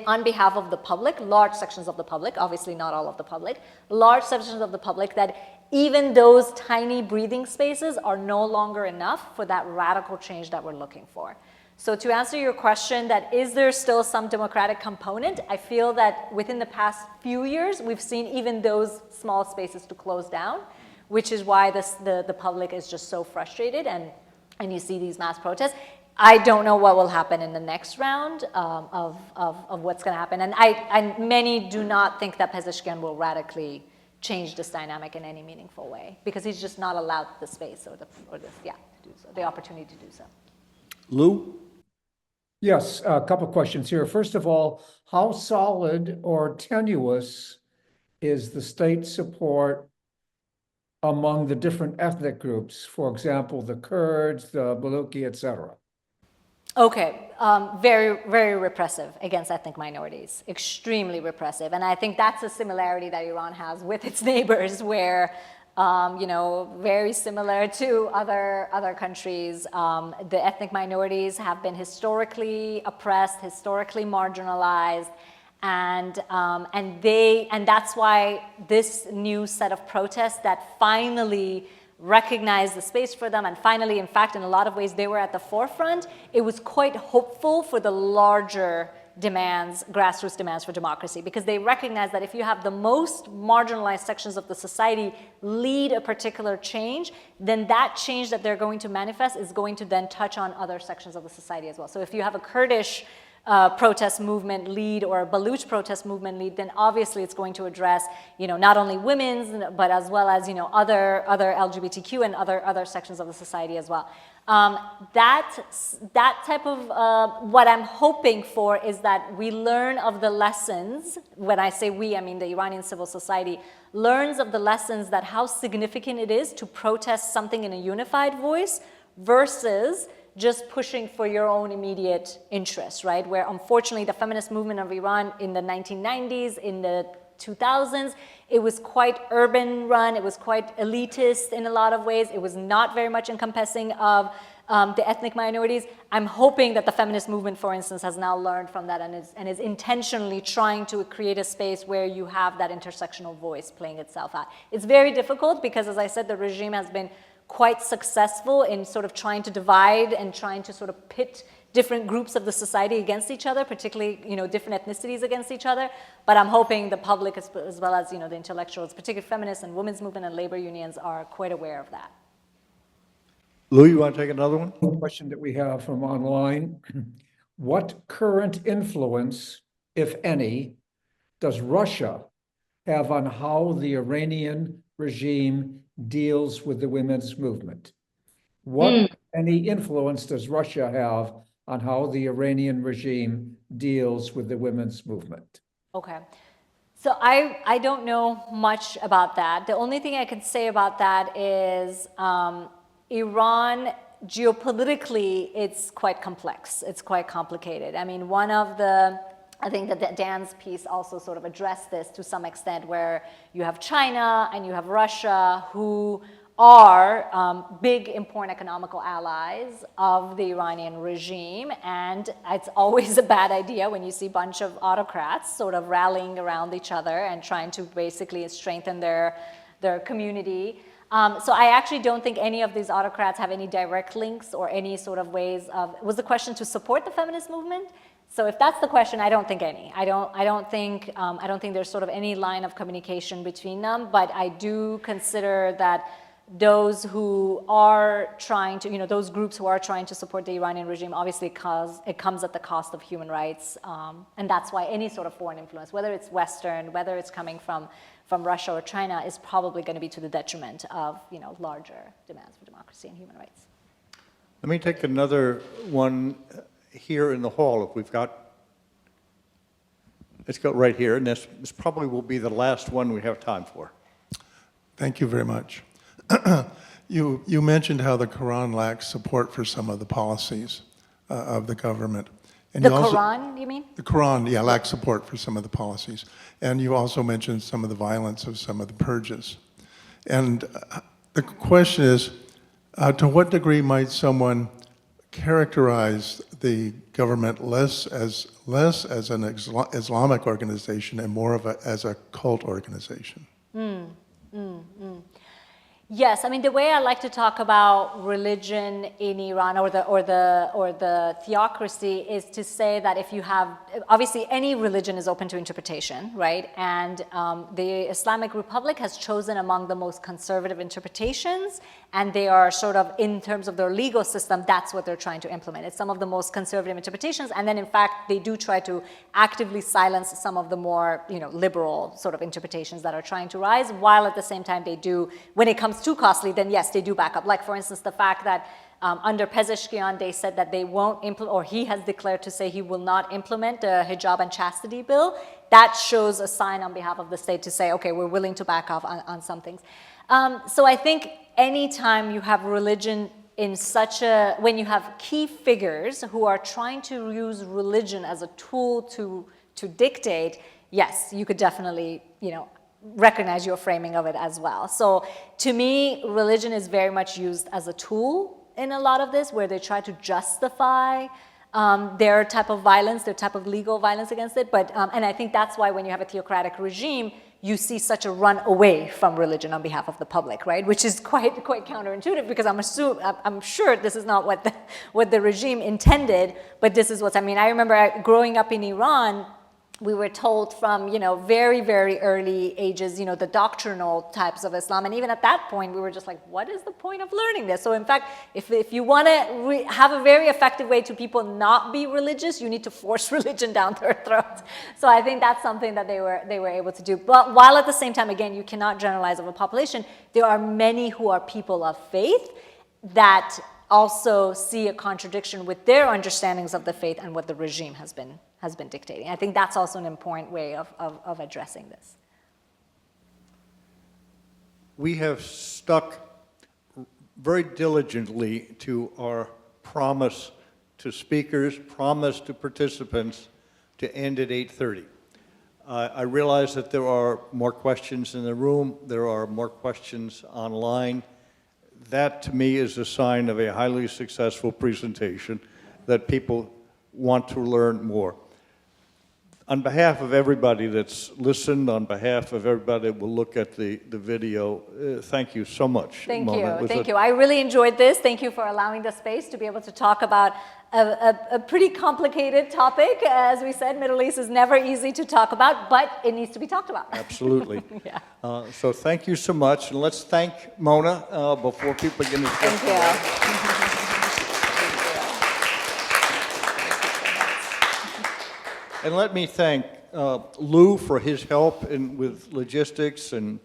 on behalf of the public, large sections of the public, obviously not all of the public, large sections of the public, that even those tiny breathing spaces are no longer enough for that radical change that we're looking for. So to answer your question, that is there still some democratic component? I feel that within the past few years, we've seen even those small spaces to close down, which is why the public is just so frustrated, and you see these mass protests. I don't know what will happen in the next round of what's going to happen. And many do not think that Pezeshkian will radically change this dynamic in any meaningful way, because he's just not allowed the space or the opportunity to do so. Lou? Yes, a couple questions here. First of all, how solid or tenuous is the state support among the different ethnic groups? For example, the Kurds, the Baluchi, et cetera. Okay, very, very repressive against ethnic minorities, extremely repressive. And I think that's a similarity that Iran has with its neighbors, where, very similar to other countries, the ethnic minorities have been historically oppressed, historically marginalized, and that's why this new set of protests that finally recognized the space for them, and finally, in fact, in a lot of ways, they were at the forefront. It was quite hopeful for the larger demands, grassroots demands for democracy, because they recognize that if you have the most marginalized sections of the society lead a particular change, then that change that they're going to manifest is going to then touch on other sections of the society as well. So if you have a Kurdish protest movement lead or a Baluch protest movement lead, then obviously it's going to address, not only women's, but as well as, other LGBTQ and other sections of the society as well. That type of, what I'm hoping for is that we learn of the lessons. When I say we, I mean the Iranian civil society learns of the lessons that how significant it is to protest something in a unified voice versus just pushing for your own immediate interests, right? Where unfortunately the feminist movement of Iran in the 1990s, in the 2000s, it was quite urban run, it was quite elitist in a lot of ways, it was not very much encompassing of the ethnic minorities. I'm hoping that the feminist movement, for instance, has now learned from that and is intentionally trying to create a space where you have that intersectional voice playing itself out. It's very difficult because, as I said, the regime has been quite successful in sort of trying to divide and trying to sort of pit different groups of the society against each other, particularly, different ethnicities against each other. But I'm hoping the public, as well as, the intellectuals, particularly feminists and women's movement and labor unions, are quite aware of that. Lou, you want to take another one? Question that we have from online. What current influence, if any, does Russia have on how the Iranian regime deals with the women's movement? What any influence does Russia have on how the Iranian regime deals with the women's movement? Okay. So I don't know much about that. The only thing I can say about that is Iran, geopolitically, it's quite complex. It's quite complicated. I mean, I think that Dan's piece also sort of addressed this to some extent, where you have China and you have Russia, who are big, important economical allies of the Iranian regime. And it's always a bad idea when you see a bunch of autocrats sort of rallying around each other and trying to basically strengthen their community. So I actually don't think any of these autocrats have any direct links or any sort of ways of, was the question to support the feminist movement? So if that's the question, I don't think any. I don't think there's sort of any line of communication between them. But I do consider that those who are trying to, those groups who are trying to support the Iranian regime, obviously, it comes at the cost of human rights, and that's why any sort of foreign influence, whether it's Western, whether it's coming from Russia or China, is probably going to be to the detriment of, larger demands for democracy and human rights. Let me take another one here in the hall, if we've got. Let's go right here, and this probably will be the last one we have time for. Thank you very much. You mentioned how the Quran lacks support for some of the policies of the government. And The you also, Quran, you mean? the Quran, yeah, lacks support for some of the policies. And you also mentioned some of the violence of some of the purges. And the question is, to what degree might someone characterize the government less as an Islamic organization and more of as a cult organization? Yes, I mean the way I like to talk about religion in Iran or the theocracy is to say that if you have, obviously any religion is open to interpretation, right? And the Islamic Republic has chosen among the most conservative interpretations, and they are sort of, in terms of their legal system, that's what they're trying to implement. It's some of the most conservative interpretations, and then in fact they do try to actively silence some of the more liberal sort of interpretations that are trying to rise, while at the same time they do, when it comes too costly, then yes, they do back up. Like for instance, the fact that under Pezeshkian, they said that they won't implement, or he has declared to say he will not implement the hijab and chastity bill. That shows a sign on behalf of the state to say, okay, we're willing to back off on some things. So I think anytime you have religion in when you have key figures who are trying to use religion as a tool to dictate, yes, you could definitely, recognize your framing of it as well. So to me, religion is very much used as a tool in a lot of this, where they try to justify their type of violence, their type of legal violence against it. But and I think that's why when you have a theocratic regime, you see such a run away from religion on behalf of the public, right? Which is quite counterintuitive, because I'm sure this is not what the regime intended, but this is what's. I mean, I remember growing up in Iran, we were told from, very, very early ages, the doctrinal types of Islam. And even at that point, we were just like, what is the point of learning this? So in fact, if you want to have a very effective way to people not be religious, you need to force religion down their throats. So I think that's something that they were able to do. But while at the same time, again, you cannot generalize of a population, there are many who are people of faith that also see a contradiction with their understandings of the faith and what the regime has been dictating. I think that's also an important way of addressing this. We have stuck very diligently to our promise to speakers, promise to participants to end at 8:30. I realize that there are more questions in the room, there are more questions online. That, to me, is a sign of a highly successful presentation, that people want to learn more. On behalf of everybody that's listened, on behalf of everybody that will look at the video, thank you so much, Mona. Thank you. I really enjoyed this. Thank you for allowing the space to be able to talk about a pretty complicated topic. As we said, Middle East is never easy to talk about, but it needs to be talked about. Absolutely. Yeah. So thank you so much, and let's thank Mona before people get into Thank you. And let me thank Lou for his help with logistics and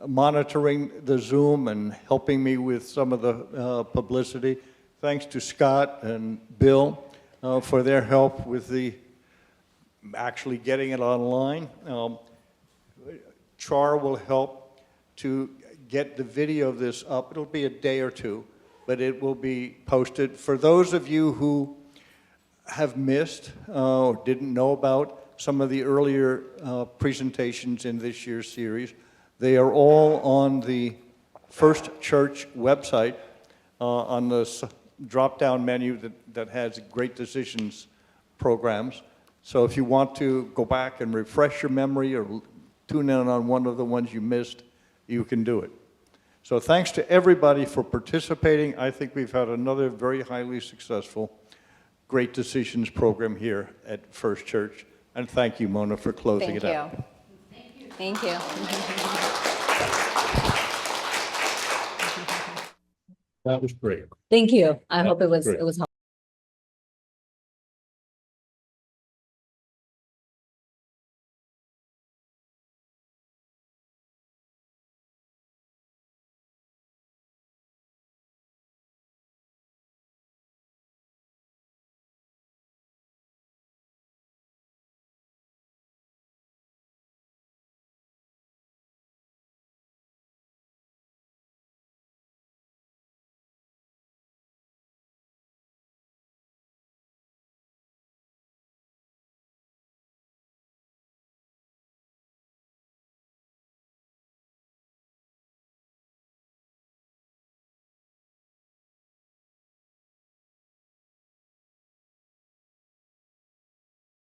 monitoring the Zoom and helping me with some of the publicity. Thanks to Scott and Bill for their help with actually getting it online. Char will help to get the video of this up. It'll be a day or two, but it will be posted. For those of you who have missed or didn't know about some of the earlier presentations in this year's series, they are all on the First Church website on the drop-down menu that has Great Decisions programs. So if you want to go back and refresh your memory or tune in on one of the ones you missed, you can do it. So thanks to everybody for participating. I think we've had another very highly successful great decisions program here at First Church. And thank you, Mona, for closing Thank it out. you. Thank you. That was great. Thank you. I That hope it was was great. helpful.